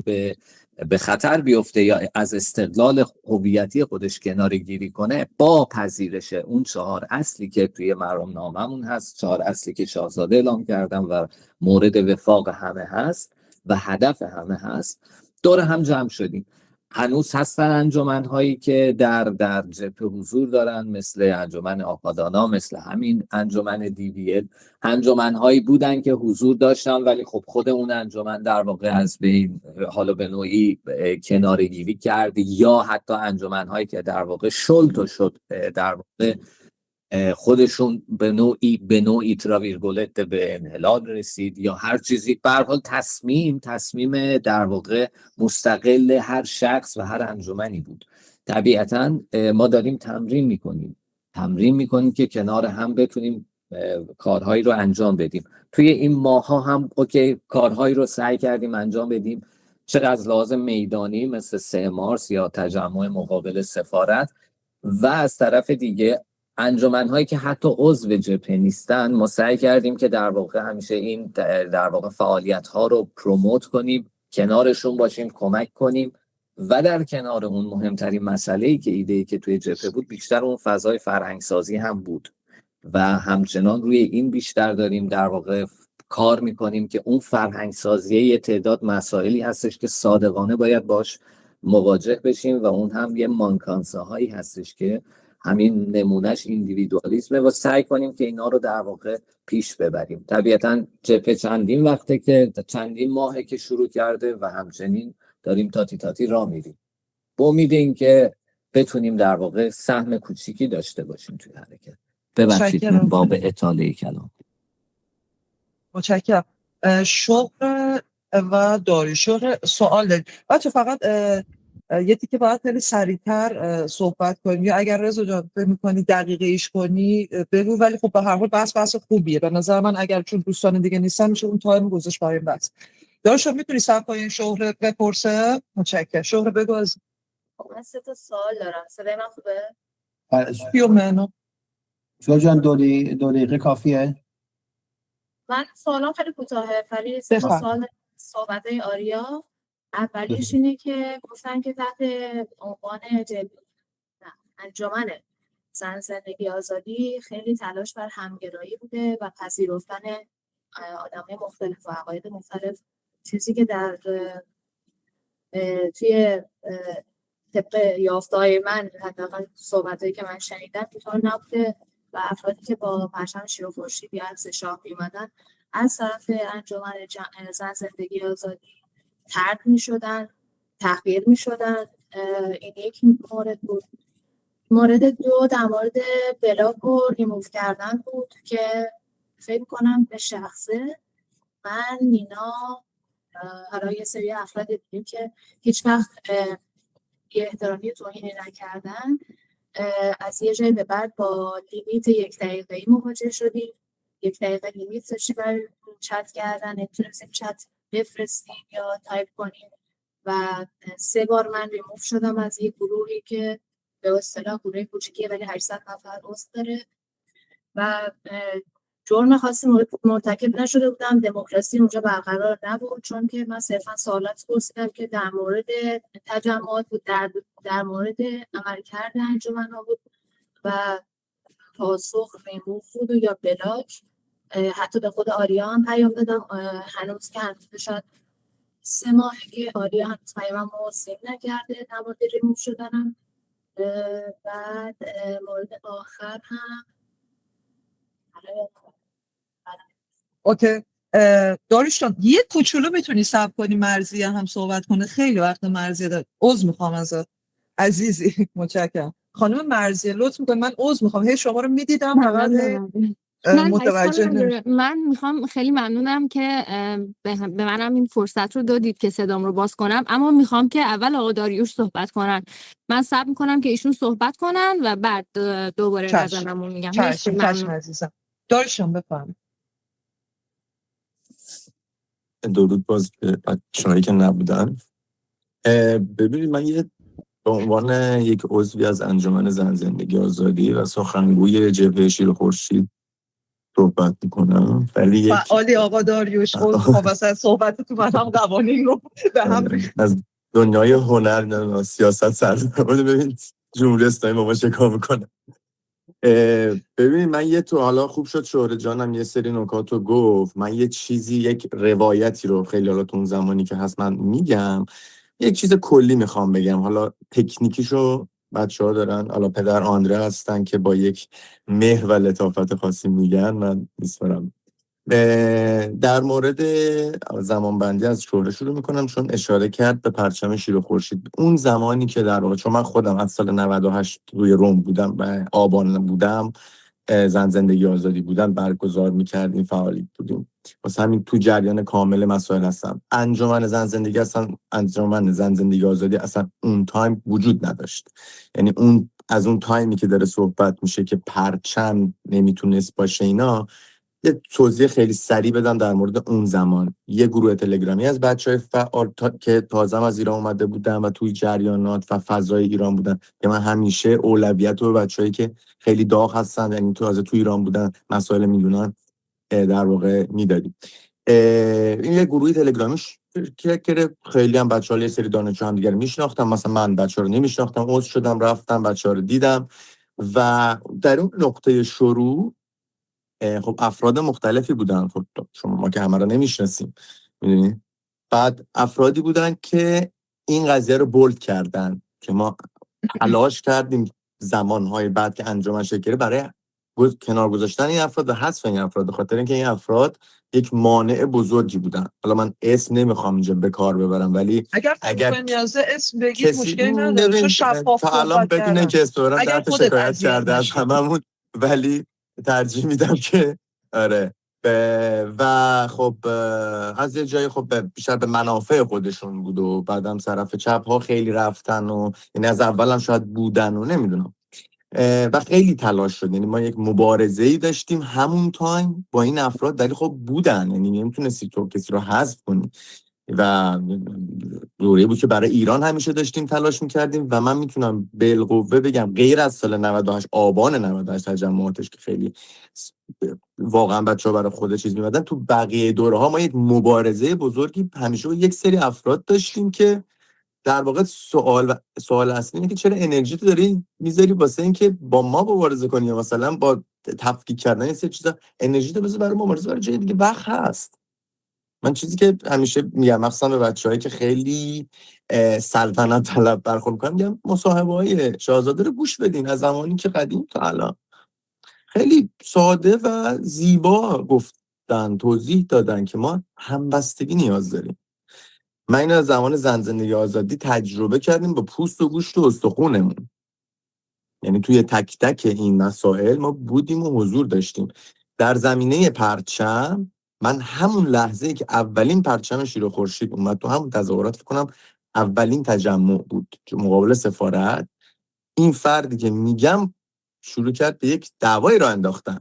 به خطر بیفته یا از استقلال هویتی خودش کناره گیری کنه، با پذیرش اون 4 اصلی که توی مرامنامه‌مون هست، 4 اصلی که شاهزاده اعلام کردن و مورد وفاق همه هست و هدف همه هست، دور هم جمع شدیم. هنوز هستن انجمن‌هایی که در جبهه حضور دارن، مثل انجمن آپادانا، مثل همین انجمن دیویل. انجمن‌هایی بودن که حضور داشتن ولی خب خود اون انجمن در واقع از بین حالا به نوعی کناره‌گیری کرد، یا حتی انجمن‌هایی که در واقع شلت شد در واقع خودشون به نوعی تراویرگولت به انحلال رسید یا هر چیزی. به هر حال تصمیم در واقع مستقل هر شخص و هر انجمنی بود. طبیعتاً ما داریم تمرین میکنیم که کنار هم بتونیم کارهایی رو انجام بدیم. توی این ماها هم اوکی کارهایی رو سعی کردیم انجام بدیم، چه از لحاظ میدانی مثل 3 مارس یا تجمع مقابل سفارت، و از طرف دیگه انجمن‌هایی که حتی عضو جبهه نیستن، ما سعی کردیم که در واقع همیشه این در واقع فعالیت‌ها رو پروموت کنیم، کنارشون باشیم، کمک کنیم. و در کنار اون مهمترین مسئله‌ای که ایده‌ای که توی جبهه بود، بیشتر اون فضای فرهنگسازی هم بود و همچنان روی این بیشتر داریم در واقع کار میکنیم که اون فرهنگسازی یه تعداد مسائلی هستش که صادقانه باید باش مواجه بشیم و اون هم یه مانکانسه هایی هستش که همین نمونهش ایندیویدوالیسمه و سعی کنیم که اینا رو در واقع پیش ببریم. طبیعتاً جبهه چندین ماهه که شروع کرده و همچنین داریم تاتی راه میریم. با امید این که بتونیم در واقع سهم کوچیکی داشته باشیم توی حرکت. ببخشید باب اطاله کلام. متشکرم. شغل و داریوش سوال داریم بچه، فقط یه تیکه باید خیلی سریعتر صحبت کنیم، یا اگر رضا جان فکر می‌کنی دقیقه ایش کنی بگو، ولی خب به هر حال بحث خوبیه به نظر من. اگر چون دوستان دیگه نیستن میشه اون تایم گذاشت برای بحث. داریوش میتونی صبر کنی شغل بپرسه؟ متشکرم. شغل بگو. از من 3 تا سوال دارم. صدای من خوبه؟ پیو منو شوهر جان 2 دقیقه کافیه؟ من سوالام خیلی کوتاهه، ولی 3 تا سوال صحبت‌های آریا. اولیش اینه که گفتن که تحت عنوان انجمن زن زندگی آزادی خیلی تلاش بر همگرایی بوده و پذیرفتن آدمای مختلف و عقاید مختلف، چیزی که در توی طبق یافته‌های من، حداقل صحبتایی که من شنیدم، اینطور نبوده و افرادی که با پرچم شیر و خورشید یا عکس شاه می‌اومدن از طرف انجمن زن زندگی آزادی طرد می‌شدن، تحقیر می‌شدن. این یک مورد بود. مورد دو در مورد بلاک و ریموو کردن بود که فکر کنم به شخصه من، نینا، حالا یه سری افراد دیدیم که هیچ وقت یه احترامی توهینی نکردن، از یه جای به بعد با لیمیت 1 دقیقه‌ای مواجه شدیم. 1 دقیقه لیمیت داشتی برای چت کردن، نمیتونستیم چت بفرستیم یا تایپ کنیم و 3 بار من ریموو شدم از یک گروهی که به اصطلاح گروه کوچیکیه ولی 800 نفر عضو داره و جرم خاصی مرتکب نشده بودم. دموکراسی اونجا برقرار نبود، چون که من صرفا سوالات پرسیدم که در مورد تجمعات بود، در مورد عملکرد انجمن‌ها بود و پاسخ ریموو بود یا بلاک. حتی به خود آریا هم پیام دادم، هنوز که هنوز شاید 3 ماه که آریا هنوز پیاممو سیو نکرده در مورد ریموو شدنم. بعد مورد آخر هم اوکی. داریوش جان یه کوچولو میتونی صبر کنی مرضیه هم صحبت کنه؟ خیلی وقت مرضیه داد. عذر میخوام ازت عزیزی. متشکرم. خانم مرضیه لطف میکنی، من عذر میخوام هی شما رو میدیدم فقط متوجه نمیشم. من میخوام، خیلی ممنونم که به منم این فرصت رو دادید که صدام رو باز کنم، اما میخوام که اول آقا داریوش صحبت کنن. من صبر میکنم که ایشون صحبت کنن و بعد دوباره نظرمو میگم. چشم عزیزم. داریوش جان بفرمایید. درود باز به بچه‌هایی که نبودن. ببینید من به عنوان یک عضوی از انجمن زن زندگی آزادی و سخنگوی جبهه شیر و خورشید صحبت میکنم. ولی فعالی آقا داریوش، خب از صحبت تو من هم قوانین رو به هم از دنیای هنر سیاست سر ببینید جمهوری اسلامی با ما چه کار میکنه. ببینید من تو حالا خوب شد شهره جانم یه سری نکات رو گفت. من یک روایتی رو خیلی حالا تو اون زمانی که هست من میگم، یک چیز کلی میخوام بگم. حالا تکنیکیشو بچه‌ها دارن، حالا پدر آندره هستن که با یک مهر و لطافت خاصی میگن، من میسپارم. در مورد زمانبندی از شهره شروع میکنم، چون اشاره کرد به پرچم شیر و خورشید. اون زمانی که در واقع، چون من خودم از سال 98 روی روم بودم و آبان بودم، زن زندگی آزادی بودن برگزار میکردیم، فعالیت بودیم، واسه همین تو جریان کامل مسائل هستم. انجمن زن زندگی آزادی اصلا اون تایم وجود نداشت. یعنی از اون تایمی که داره صحبت میشه که پرچم نمیتونست باشه اینا، یه توضیح خیلی سریع بدم در مورد اون زمان. یه گروه تلگرامی از بچهای فعال که تازه از ایران اومده بودن و توی جریانات و فضای ایران بودن، که من همیشه اولویت رو به بچه‌هایی که خیلی داغ هستن، یعنی تازه توی ایران بودن، مسائل میدونن، در واقع میدادیم. این یه گروهی تلگرامی که خیلی هم بچه‌ها یه سری دانشجو هم دیگر میشناختم. مثلا من بچه‌ها رو نمیشناختم، عضو شدم، رفتم بچه‌ها رو دیدم و در اون نقطه شروع خب افراد مختلفی بودن. خب ما که همه رو نمیشناسیم، میدونی. بعد افرادی بودن که این قضیه رو بولد کردن که ما تلاش کردیم زمانهای بعد که انجمن شکل برای کنار گذاشتن این افراد و حذف این افراد، خاطر اینکه این افراد یک مانع بزرگی بودن. حالا من اسم نمیخوام اینجا به کار ببرم، ولی اگر نیازه اسم بگید مشکلی نداره، چون شفاف تا الان بدون اینکه اسم ببرم در تا شکایت کرده از هممون، ولی ترجیح میدم که آره. و خب از یه جایی خب بیشتر به منافع خودشون بود و بعدم طرف چپ ها خیلی رفتن و یعنی از اول هم شاید بودن و نمیدونم و خیلی تلاش شد. یعنی ما یک مبارزه‌ای داشتیم همون تایم با این افراد، ولی خب بودن، یعنی نمیتونستی تو کسی رو حذف کنی. و دوره بود که برای ایران همیشه داشتیم تلاش میکردیم و من میتونم بالقوه بگم غیر از سال 98 آبان 98 تجمعاتش که خیلی واقعا بچه‌ها برای خود چیز می‌مدن، تو بقیه دوره‌ها ما یک مبارزه بزرگی همیشه با یک سری افراد داشتیم که در واقع سوال اصلی اینه که چرا انرژی تو داری میذاری واسه اینکه با ما مبارزه کنی یا مثلا با تفکیک کردن این سری چیزا، انرژی تو بذار برای مبارزه برای جای دیگه، وقت هست. من چیزی که همیشه میگم مخصوصا به بچه‌هایی که خیلی سلطنت طلب برخورد می‌کنن، میگم مصاحبه‌های شاهزاده رو گوش بدین از زمانی که قدیم تا الان. خیلی ساده و زیبا گفتن، توضیح دادن که ما همبستگی نیاز داریم. من اینو از زمان زن زندگی آزادی تجربه کردیم با پوست و گوشت و استخونمون. یعنی توی تک تک این مسائل ما بودیم و حضور داشتیم. در زمینه پرچم، من همون لحظه‌ای که اولین پرچم شیر و خورشید اومد تو همون تظاهرات، فکر کنم اولین تجمع بود مقابل سفارت، این فردی که میگم شروع کرد به یک دعوای راه انداختن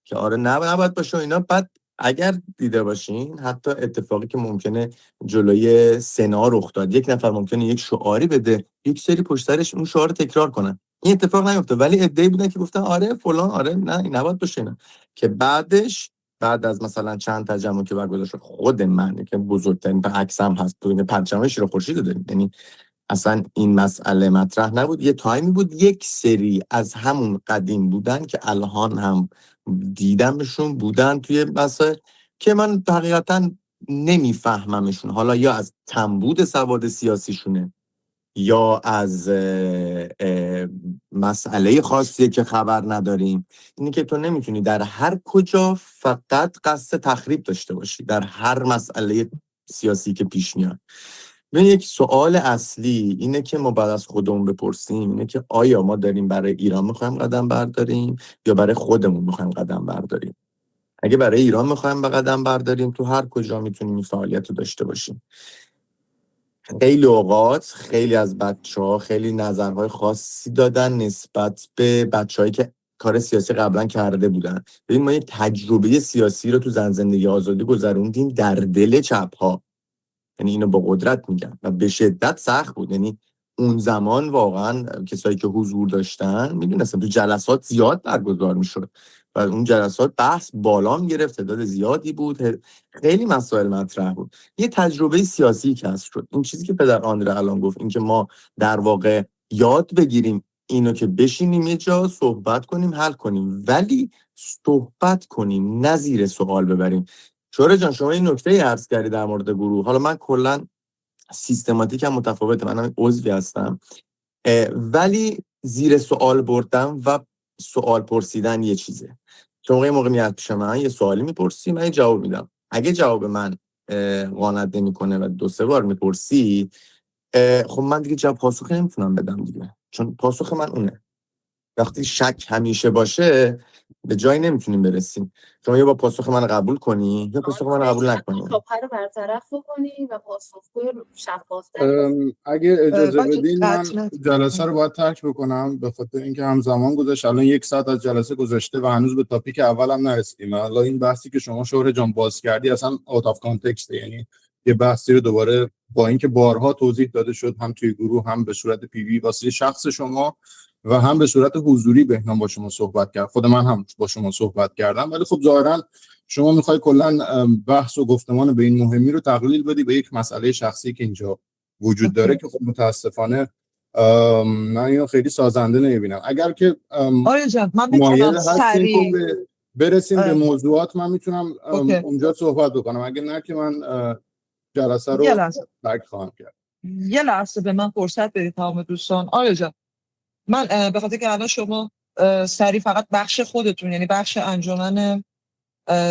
که آره نباید باشه اینا. بعد اگر دیده باشین حتی اتفاقی که ممکنه جلوی سنا رخ داد، یک نفر ممکنه یک شعاری بده، یک سری پشت سرش اون شعار تکرار کنن، این اتفاق نیفته، ولی عده‌ای بودن که گفتن آره فلان، آره نه این نباید باشه اینا. که بعد از مثلا چند تجمع که برگزار شد، خود من که بزرگترین عکسم هست تو پرچم شیر و خورشید رو داریم، یعنی اصلا این مسئله مطرح نبود. یه تایمی بود یک سری از همون قدیم بودن که الان هم دیدمشون بودن توی مسائل که من حقیقتا نمیفهممشون، حالا یا از کمبود سواد سیاسیشونه یا از مسئله خاصیه که خبر نداریم. اینی که تو نمیتونی در هر کجا فقط قصد تخریب داشته باشی در هر مسئله سیاسی که پیش میاد. من یک سوال اصلی اینه که ما بعد از خودمون بپرسیم، اینه که آیا ما داریم برای ایران میخوایم قدم برداریم یا برای خودمون میخوایم قدم برداریم؟ اگه برای ایران میخوایم به قدم برداریم، تو هر کجا میتونیم این فعالیت رو داشته باشیم. خیلی اوقات خیلی از بچه‌ها خیلی نظرهای خاصی دادن نسبت به بچه‌هایی که کار سیاسی قبلا کرده بودن. ببین ما یک تجربه سیاسی رو تو زن زندگی آزادی گذروندیم در دل چپ‌ها، یعنی اینو با قدرت میگم و به شدت سخت بود. یعنی اون زمان واقعا کسایی که حضور داشتن میدونستن تو جلسات زیاد برگزار میشد و اون جلسات بحث بالا میگرفت، تعداد زیادی بود، خیلی مسائل مطرح بود. یه تجربه سیاسی کسب شد. این چیزی که پدر آندره الان گفت، این که ما در واقع یاد بگیریم اینو که بشینیم یه جا صحبت کنیم حل کنیم، ولی صحبت کنیم نه زیر سوال ببریم. شوره جان شما این نکته عرض کردی در مورد گروه، حالا من کلا سیستماتیک هم متفاوته، منم عضوی هستم، ولی زیر سوال بردم و سوال پرسیدن یه چیزه. شما یه موقع میاد پیش من یه سوالی میپرسی، من جواب میدم. اگه جواب من قانت نمیکنه و 2-3 بار میپرسی، خب من دیگه جواب پاسخی نمیتونم بدم دیگه، چون پاسخ من اونه. وقتی شک همیشه باشه به جایی نمیتونیم برسیم. شما یا با پاسخ من قبول کنی یا پاسخ من قبول نکنی. شبهه رو برطرف بکنی و پاسخگوی شفافتر. اگه اجازه بچه بدین من قطع جلسه رو باید ترک بکنم به خاطر اینکه همزمان گذشت، الان 1 ساعت از جلسه گذشته و هنوز به تاپیک اول هم نرسیدیم. حالا این بحثی که شما شوهر جان باز کردی اصلا اوت اف کانتکست، یعنی یه بحثی رو دوباره با اینکه بارها توضیح داده شد هم توی گروه هم به صورت پی وی واسه شخص شما و هم به صورت حضوری بهنام با شما صحبت کرد، خود من هم با شما صحبت کردم، ولی خب ظاهرا شما میخوای کلا بحث و گفتمان به این مهمی رو تقلیل بدی به یک مسئله شخصی که اینجا وجود داره که خب متاسفانه من اینو خیلی سازنده نمیبینم. اگر که آره جان من مایل میتونم هستیم سریع که برسیم به موضوعات من میتونم اونجا صحبت بکنم، اگه نه که من جلسه رو ترک خواهم کرد. یه لحظه به من فرصت بدید تمام دوستان. آره جان من به خاطر که الان شما سریع فقط بخش خودتون، یعنی بخش انجمن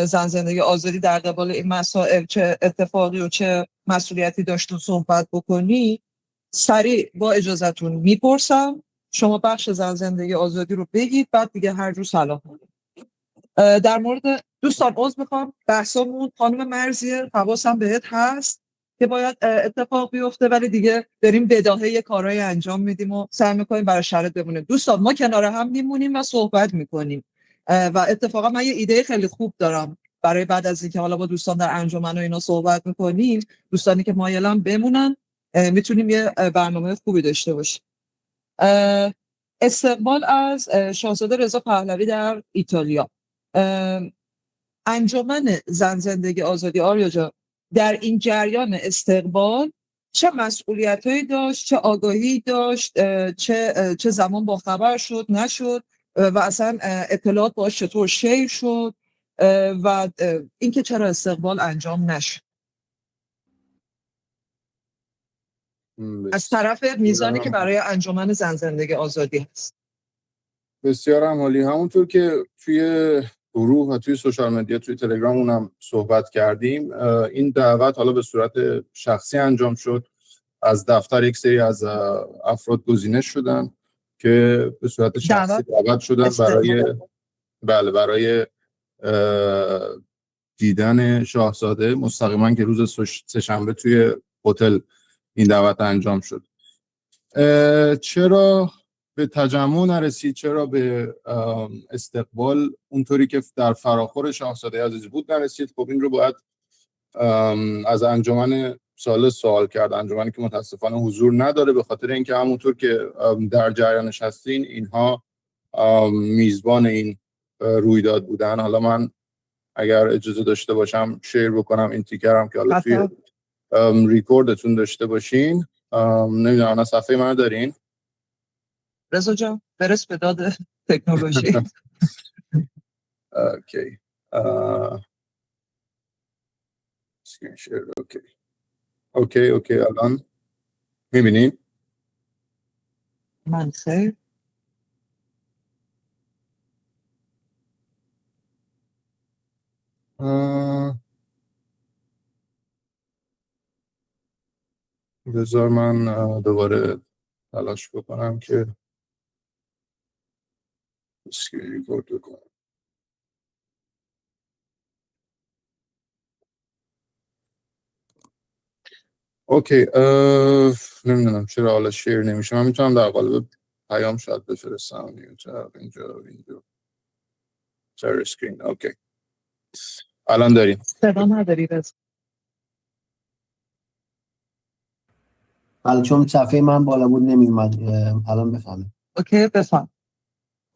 زن زندگی آزادی در قبال این مسائل چه اتفاقی و چه مسئولیتی داشتون صحبت بکنی، سریع با اجازهتون میپرسم شما بخش زن زندگی آزادی رو بگید، بعد دیگه هر جور سلام کنید. در مورد دوستان عذر میخوام بحثمون خانم مرزیه حواسم بهت هست که باید اتفاق بیفته، ولی دیگه داریم بداهه کارهای انجام میدیم و سعی میکنیم برای شرط بمونیم. دوستان ما کنار هم میمونیم و صحبت میکنیم و اتفاقا من یه ایده خیلی خوب دارم برای بعد از اینکه حالا با دوستان در انجمن و اینا صحبت میکنیم، دوستانی که مایلن بمونن میتونیم یه برنامه خوبی داشته باشیم. استقبال از شاهزاده رضا پهلوی در ایتالیا. انجمن زن زندگی آزادی، آریا جان، در این جریان استقبال چه مسئولیتایی داشت، چه آگاهی داشت، چه زمان با خبر شد نشد و اصلا اطلاعات باش چطور شیر شد و اینکه چرا استقبال انجام نشد از طرف میزانی که برای انجمن زن زندگی آزادی هست. بسیار هم عالی. همونطور که توی گروه و توی سوشال مدیا، توی تلگرام هم صحبت کردیم، این دعوت حالا به صورت شخصی انجام شد. از دفتر یک سری از افراد گزینش شدن که به صورت شخصی دعوت شدن برای دیدن شاهزاده مستقیما که روز سه‌شنبه توی هتل این دعوت انجام شد. چرا به تجمع نرسید، چرا به استقبال اونطوری که در فراخور شاهزاده عزیز بود نرسید؟ خب این رو باید از انجمن سوال کرد، انجمنی که متاسفانه حضور نداره، به خاطر اینکه همونطور که در جریانش هستین اینها میزبان این رویداد بودن. حالا من اگر اجازه داشته باشم شیر بکنم این تیکرم که حالا توی ریکوردتون داشته باشین. نمیدونم انا صفحه من دارین؟ رضا جان برس به داد تکنولوژی. اوکی اسکرین شیر. اوکی الان میبینین؟ من خیر بذار من دوباره تلاش بکنم که اسکرین ریکورد بکنم. اوکی نمیدونم چرا حالا شیر نمیشه. من میتونم در قالب پیام شاید بفرستم اینجا شیر اسکرین. اوکی الان داریم. صدا نداری رضا؟ حالا چون صفحه من بالا بود نمیومد، الان بفهمم. اوکی بفهم.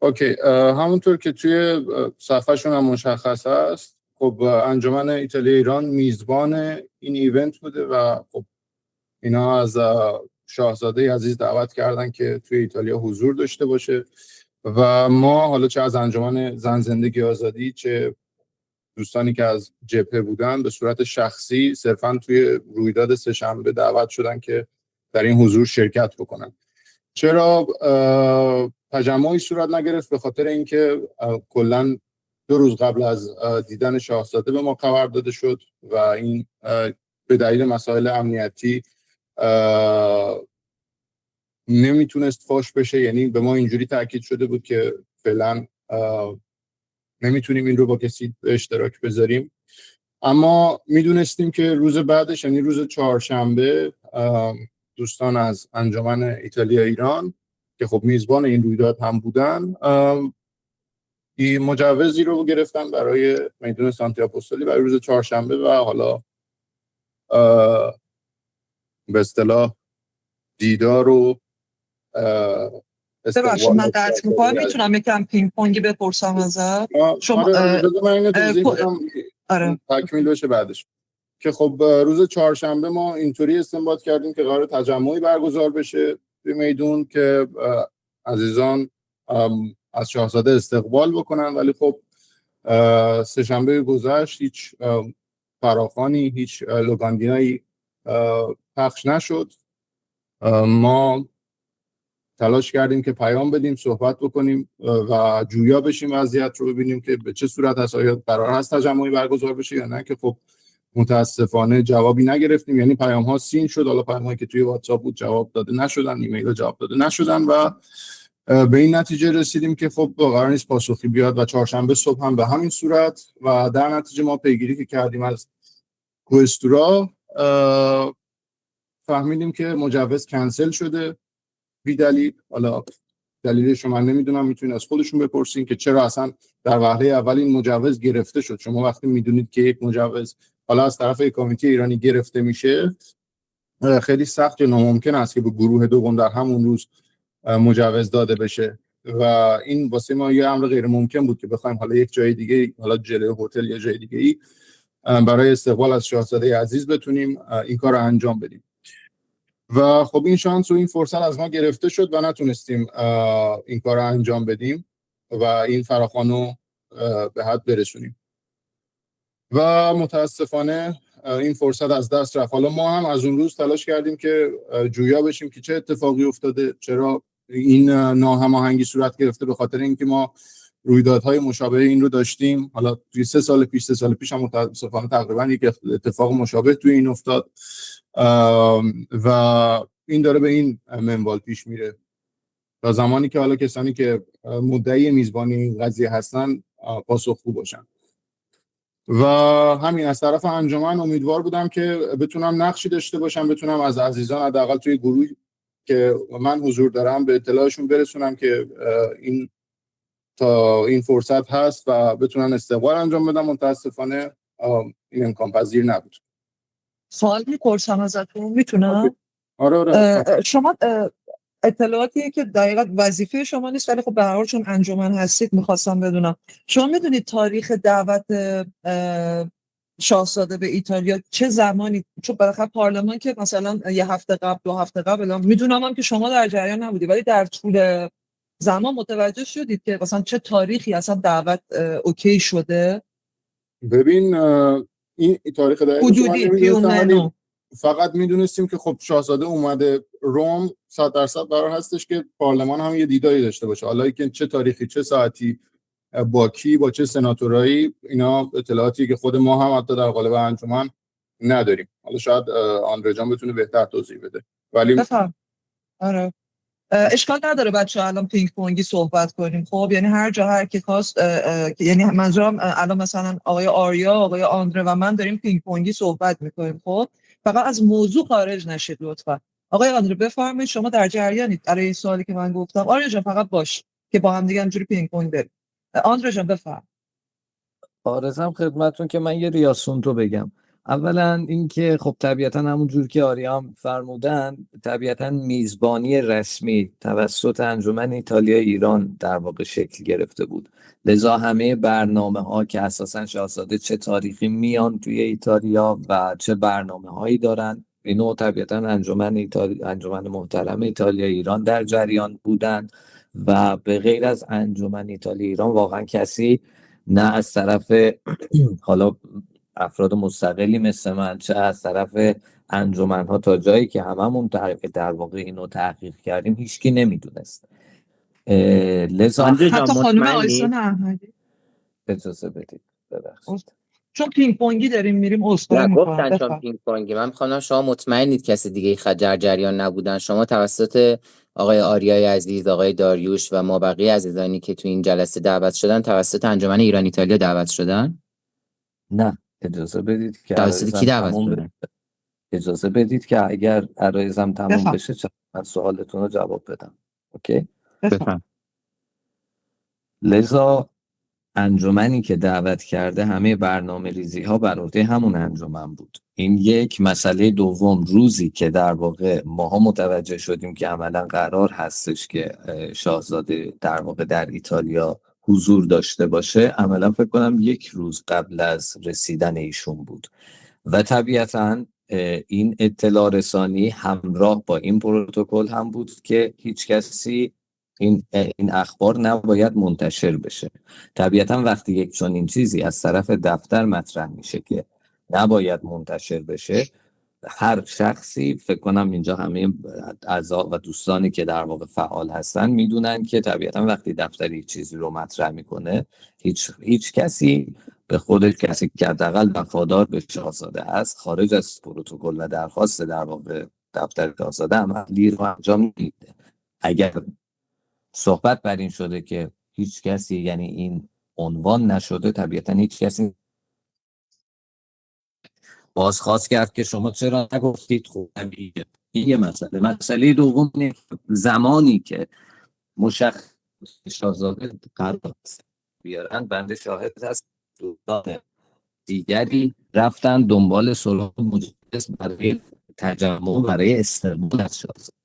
اوکی همونطور که توی صفحهشون هم مشخص است، خب انجمن ایتالیا ایران میزبان این ایونت بوده و خب اینا از شاهزاده عزیز دعوت کردن که توی ایتالیا حضور داشته باشه و ما حالا چه از انجمن زن زندگی آزادی چه دوستانی که از جبهه بودن به صورت شخصی صرفاً توی رویداد سه‌شنبه دعوت شدن که در این حضور شرکت بکنن. چرا تجمعی صورت نگرفت؟ به خاطر اینکه کلاً 2 روز قبل از دیدن شاهزاده به ما خبر داده شد و این به دلیل مسائل امنیتی نمیتونست فاش بشه. یعنی به ما اینجوری تاکید شده بود که فعلا نمیتونیم این رو با کسی به اشتراک بذاریم، اما میدونستیم که روز بعدش یعنی روز چهارشنبه دوستان از انجمن ایتالیا ایران که خب میزبان این رویداد هم بودن این مجوزی رو گرفتن برای میدون سانتی آپوستولی برای روز چهارشنبه و حالا به اصطلاح دیدار و ببخشید من درست میکنم، میتونم یکم پینگ پونگی بپرسم ازت؟ شما تکمیل بشه بعدش که خب روز چهارشنبه ما اینطوری استنباط کردیم که قرار تجمعی برگزار بشه توی میدون که عزیزان از شاهزاده استقبال بکنن، ولی خب سه‌شنبه گذشت هیچ فراخوانی، هیچ لوگاندینایی پخش نشد. ما تلاش کردیم که پیام بدیم، صحبت بکنیم و جویا بشیم وضعیت رو، ببینیم که به چه صورت هست، آیا قرار هست تجمعی برگزار بشه یا نه، که خب متاسفانه جوابی نگرفتیم. یعنی پیام ها سین شد، حالا پیام هایی که توی واتساپ بود جواب داده نشدن، ایمیل جواب داده نشدن و به این نتیجه رسیدیم که خب قرار نیست پاسخی بیاد و چهارشنبه صبح هم به همین صورت و در نتیجه ما پیگیری که کردیم از کوئستورا فهمیدیم که مجوز کنسل شده بی دلیل. حالا دلیلش رو من نمیدونم، میتونید از خودشون بپرسین که چرا اصلا در وهله اول این مجوز گرفته شد. شما وقتی میدونید که یک مجوز حالا از طرف کمیته ایرانی گرفته میشه، خیلی سخت یا ناممکن است که به گروه دوم در همون روز مجوز داده بشه و این واسه ما یه امر غیر ممکن بود که بخوایم حالا یک جای دیگه، حالا جلوی هتل یا جای دیگه ای برای استقبال از شاهزاده عزیز بتونیم این کار رو انجام بدیم. و خب این شانس و این فرصت از ما گرفته شد و نتونستیم این کار رو انجام بدیم و این فراخوان رو به حد برسونیم و متاسفانه این فرصت از دست رفت. حالا ما هم از اون روز تلاش کردیم که جویا بشیم که چه اتفاقی افتاده، چرا این ناهماهنگی صورت گرفته، به خاطر اینکه ما رویدادهای مشابه این رو داشتیم. حالا توی 3 سال پیش هم متاسفانه تقریبا یک اتفاق مشابه توی این افتاد و این داره به این منوال پیش میره تا زمانی که حالا کسانی که مدعی میزبانی این قضیه هستن پاسخگو باشن. و همین از طرف انجمن امیدوار بودم که بتونم نقشی داشته باشم، بتونم از عزیزان حداقل توی گروهی که من حضور دارم به اطلاعشون برسونم که این تا این فرصت هست و بتونن استقبال انجام بدم. متاسفانه این امکان پذیر نبود. سوال میپرسم ازتون، میتونم؟ آره. شما اطلاعاتی که دقیقاً وظیفه شما نیست ولی خب به هر حال چون انجمن هستید میخواستم بدونم، شما میدونید تاریخ دعوت شاهزاده به ایتالیا چه زمانی؟ چون بالاخره پارلمان که مثلا یه هفته قبل 2 هفته قبل، میدونم هم که شما در جریان نبودید ولی در طول زمان متوجه شدید که مثلا چه تاریخی اصلا دعوت اوکی شده؟ ببین این تاریخ حدودی نمیدونستم، فقط میدونستیم که خب شاهزاده اومده روم 100% قرار هستش که پارلمان هم یه دیداری داشته باشه. حالا که چه تاریخی، چه ساعتی، با کی، با چه سناتورایی، اینا اطلاعاتی که خود ما هم حتی در قالب انجمن نداریم. حالا شاید آندره جان بتونه بهتر توضیح بده. ولی بفهم. آره اشکال نداره بچه الان پینگ پونگی صحبت کنیم. خب یعنی هر جا هر کی خواست، یعنی منظورم الان مثلا آقای آریا، آقای آندره و من داریم پینگ پونگی صحبت میکنیم. خب فقط از موضوع خارج نشید لطفا. آقای آندره بفرمایید، شما در جریانید برای این سوالی که من گفتم. آریا جان فقط باش که با هم دیگه همجوری پینگ پونگ بریم. آندره جان بفرمایید. آرزم خدمتتون که من یه ریاسونتو بگم. اولا اینکه خب طبیعتا همونجور که آریام فرمودن، طبیعتا میزبانی رسمی توسط انجمن ایتالیا ایران در واقع شکل گرفته بود، لذا همه برنامه ها که اساسا شاهزاده چه تاریخی میان توی ایتالیا و چه برنامه هایی دارن، اینو طبیعتا انجمن محترم ایتالیا ایران در جریان بودن و به غیر از انجمن ایتالیا ایران واقعا کسی نه از طرف حالا افراد مستقلی مثل من، چه از طرف انجمن‌ها تا جایی که هممون در واقع اینو تحقیق کردیم هیچکی نمیدونست. لذا حتی خانم آیسان احمدی اجازه بدید ببخشید چون پینگ پونگی داریم میریم اسکار گفتن چون میکنم. پینگ پونگی. من میخوام شما مطمئنید کسی دیگه در جریان نبودن؟ شما توسط آقای آریای عزیز، آقای داریوش و ما بقیه عزیزانی که تو این جلسه دعوت شدن توسط انجمن ایران ایتالیا دعوت شدن؟ نه اجازه بدید که توسط کی دعوت شدن؟ اجازه بدید که اگر عرایزم تمام بفهم. بشه من سوالتون رو جواب بدم. اوکی؟ بفهم. لذا انجمنی که دعوت کرده همه برنامه ریزی ها بر عهده همون انجمن بود. این یک. مسئله دوم، روزی که در واقع ماها متوجه شدیم که عملا قرار هستش که شاهزاده در واقع در ایتالیا حضور داشته باشه، عملا فکر کنم 1 روز قبل از رسیدن ایشون بود و طبیعتاً این اطلاع رسانی همراه با این پروتکل هم بود که هیچ کسی این اخبار نباید منتشر بشه. طبیعتا وقتی یک چنین چیزی از طرف دفتر مطرح میشه که نباید منتشر بشه، هر شخصی، فکر کنم اینجا همه اعضا و دوستانی که در واقع فعال هستن میدونن که طبیعتا وقتی دفتر یک چیزی رو مطرح میکنه، هیچ کسی به خودش، کسی که حداقل وفادار به شاهزاده است، خارج از پروتکل و درخواست در واقع دفتر شاهزاده عملی رو انجام نمیده. اگر صحبت بر این شده که هیچ کسی، یعنی این عنوان نشده، طبیعتا هیچ کسی بازخواست کرد که شما چرا نگفتید. خب این یه مسئله دوم، زمانی که مشخص شاهزاده قرار است بیارن. بنده شاهد هست دوستان دیگری رفتن دنبال سراغ مجوز برای تجمع برای استقبال از شاهزاده.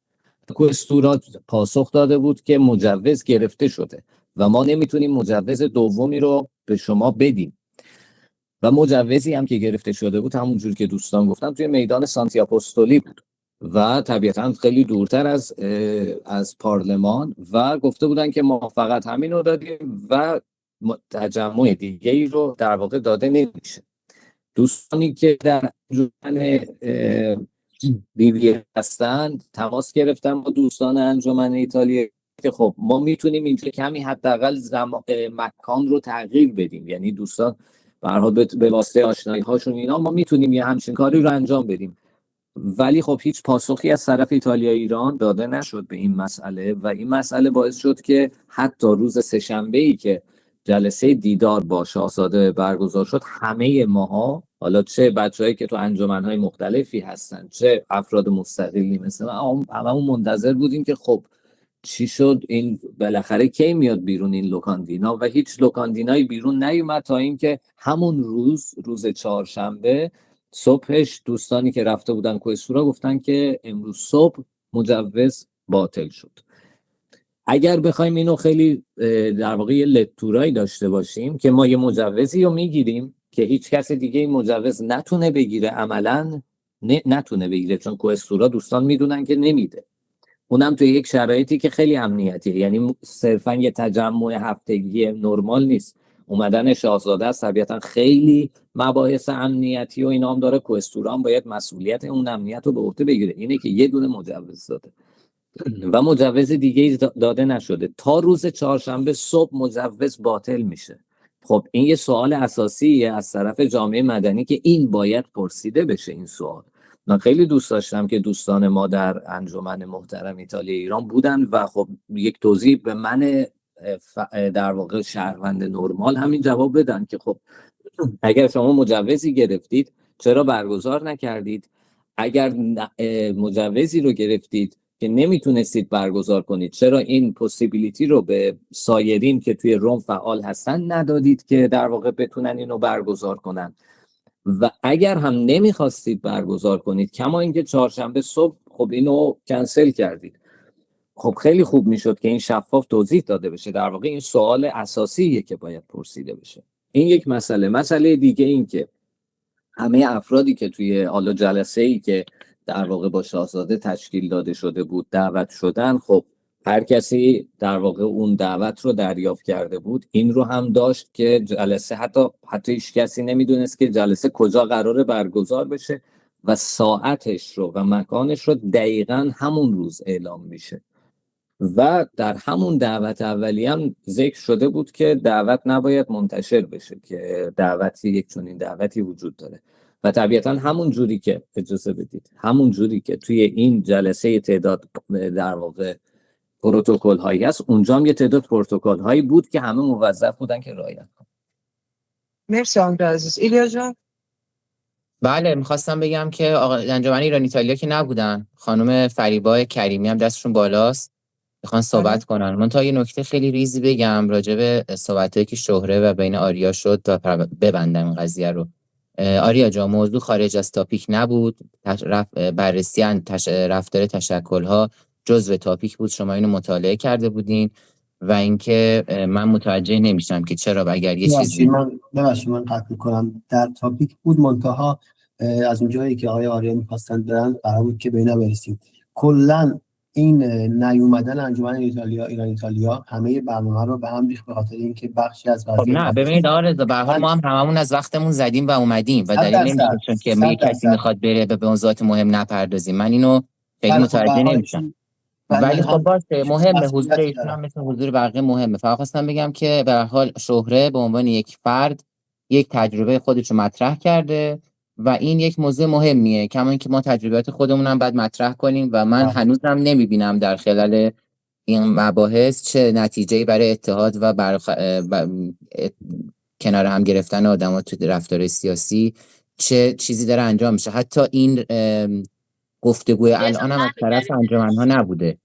کوهستورا پاسخ داده بود که مجوز گرفته شده و ما نمیتونیم مجوز دومی رو به شما بدیم. و مجوزی هم که گرفته شده بود همونجور که دوستان گفتن توی میدان سانتی آپوستولی بود و طبیعتا خیلی دورتر از پارلمان و گفته بودن که ما فقط همین رو دادیم و تجمع دیگه ای رو در واقع داده نمیشه. دوستانی که در انجمن بیوی هستن تماس گرفتن با دوستان انجمن ایتالیا که خب ما میتونیم اینجا کمی حداقل مکان رو تغییر بدیم، یعنی دوستان به هر حال به واسطه آشنایی هاشون اینا ما میتونیم یه همچین کاری رو انجام بدیم. ولی خب هیچ پاسخی از طرف ایتالیا ایران داده نشد به این مسئله و این مسئله باعث شد که حتی روز سه‌شنبه‌ای که جلسه دیدار با شاهزاده برگزار شد همه ماها، حالا چه بچه‌هایی که تو انجمن‌های مختلفی هستن چه افراد مستقلی مثل ما، هممون منتظر بودیم که خب چی شد، این بالاخره کی میاد بیرون این لوکاندینا و هیچ لوکاندینایی بیرون نیومد تا اینکه همون روز چهارشنبه صبحش دوستانی که رفته بودن کوهستورا گفتن که امروز صبح مجوز باطل شد. اگر بخوایم اینو خیلی در واقع یه لتورایی داشته باشیم که ما یه مجوزی رو میگیریم که هیچ کس دیگه این مجوز نتونه بگیره، عملاً نتونه بگیره چون کوهستورا دوستان میدونن که نمیده، اونم توی یک شرایطی که خیلی امنیتیه، یعنی صرفا یه تجمع هفتگی نرمال نیست. اومدن شاهزاده است طبیعتا خیلی مباحث امنیتی و اینا هم داره، کوهستورا هم باید مسئولیت اون امنیت رو به عهده بگیره. اینه که یه دونه مجوز داده و مجوز دیگه داده نشده تا روز چهارشنبه صبح مجوز باطل میشه. خب این یه سوال اساسیه از طرف جامعه مدنی که این باید پرسیده بشه. این سوال من خیلی دوست داشتم که دوستان ما در انجمن محترم ایتالیا ایران بودن و خب یک توضیح به من در واقع شهروند نرمال همین جواب بدن که خب اگر شما مجوزی گرفتید چرا برگزار نکردید؟ اگر مجوزی رو گرفتید که نمیتونستید برگزار کنید چرا این پوسیبیلیتی رو به سایرین که توی روم فعال هستن ندادید که در واقع بتونن اینو برگزار کنن؟ و اگر هم نمیخواستید برگزار کنید کما اینکه چهارشنبه صبح خب اینو کنسل کردید. خب خیلی خوب میشد که این شفاف توضیح داده بشه. در واقع این سوال اساسیه که باید پرسیده بشه. این یک مسئله دیگه این که همه افرادی که توی حالا جلسه‌ای که در واقع با شاهزاده تشکیل داده شده بود دعوت شدن، خب هر کسی در واقع اون دعوت رو دریافت کرده بود. این رو هم داشت که جلسه حتی هیچ کسی نمیدونست که جلسه کجا قراره برگزار بشه و ساعتش رو و مکانش رو دقیقاً همون روز اعلام میشه و در همون دعوت اولی هم ذکر شده بود که دعوت نباید منتشر بشه، که یک چنین دعوتی وجود داره و طبیعتا همون جوری که اجازه بدید همون جوری که توی این جلسه تعداد در واقع پروتکل هایی هست اونجا هم یه تعداد پروتکل هایی بود که همه موظف بودن که رعایت کنن. مرسی آقای عزیز. ایلیا جان. بله میخواستم بگم که انجمن ایران ایتالیا که نبودن، خانم فریبا کریمی هم دستشون بالاست میخوان صحبت کنن. من تا یه نکته خیلی ریزی بگم راجع به صحبتایی که شهره و بین آریا شد تا ببندم این قضیه رو. آریا جان موضوع خارج از تاپیک نبود، بررسی رفتار تشکل‌ها جزء تاپیک بود، شما اینو مطالعه کرده بودین و اینکه من متوجه نمیشم که چرا اگر یه چیزی من قطع میکنم در تاپیک بود، منتها از اونجایی که آقای آریا میخواستن برن قرار بود که به اینا برسیم. کلا این نیومدن انجمن ایران ایتالیا همه برنامه رو به هم ریخت به خاطر اینکه بخشی از خب نه ببینید آقا رضا به هر حال ما هم هممون از وقتمون زدیم و اومدیم و دلیل نمیشه چون که یه کسی میخواد بره به موضوعات مهم نپردازیم. من اینو خیلی متوجه نمیشم ولی خب باشه مهمه، حضور ایشون هم مثل حضور بقیه مهمه. فقط خواستم بگم که به هر حال شهره به عنوان یک فرد یک تجربه خودش رو مطرح کرده و این یک موضوع مهمیه، کما اینکه ما تجربیات خودمون هم باید مطرح کنیم و من هنوزم نمیبینم در خلال این مباحث چه نتیجه‌ای برای اتحاد و کنار هم گرفتن آدم‌ها تو رفتار سیاسی چه چیزی داره انجام میشه. حتی این گفتگوی الان هم از طرف انجمن‌ها نبوده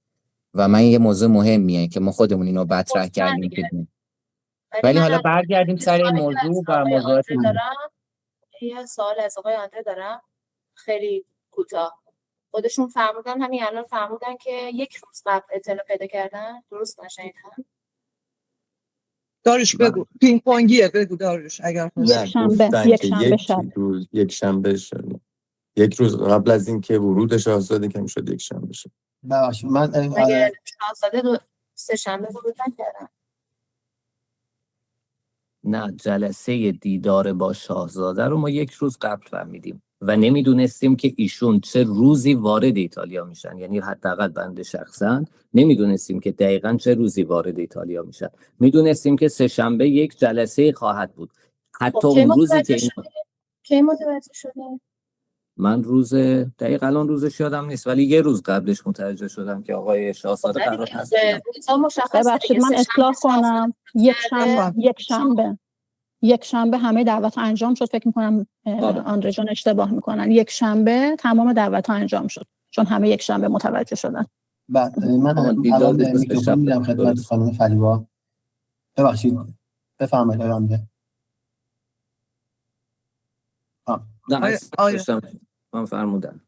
و من یه موضوع مهمیه که ما خودمون اینو مطرح مطمئن کردیم دیگه. که ولی من حالا الان برگردیم سر این سوالی که موضوع از و آقای موضوعات آندره دارم، یه سوال از آقای آندره دارم خیلی کوتاه. خودشون فرمودن همین الان فرمودن که 1 روز قبل اطلاع پیدا کردن، درست نشنیدم؟ داریوش بگو، پینگ پونگیه، بگو داریوش اگر نه خواستی. یکشنبه. گفتن که یکشنبه شب. یک روز قبل از اینکه ورود شاهزاده که میشد یک شنبه شد. ببخشید من مگه شاهزاده سه شنبه ورود نکردن؟ نه، جلسه دیدار با شاهزاده رو ما 1 روز قبل فهمیدیم و نمیدونستیم که ایشون چه روزی وارد ایتالیا میشن. یعنی حداقل بنده شخصا نمیدونستیم که دقیقاً چه روزی وارد ایتالیا میشن. میدونستیم که سه شنبه یک جلسه خواهد بود. حتی خب کی اون روزی متوجه که شده؟ کی متوجه شده؟ من روز دقیقاً الان روزش یادم نیست، ولی 1 روز قبلش متوجه شدم که آقای شاهزاده ولی قرار هست. روزا مشخصه ببخشید دیگه. من سه اصلاح شنبه کنم. یک شنبه همه دعوت انجام شد. فکر میکنم آندره جان اشتباه میکنن. یک شنبه تمام دعوت انجام شد چون همه یک شنبه متوجه شدن. من الان میکروفون میدم خدمت خانم فریبا. ببخشید بفرمایید آینده. نه آیا من فرمودن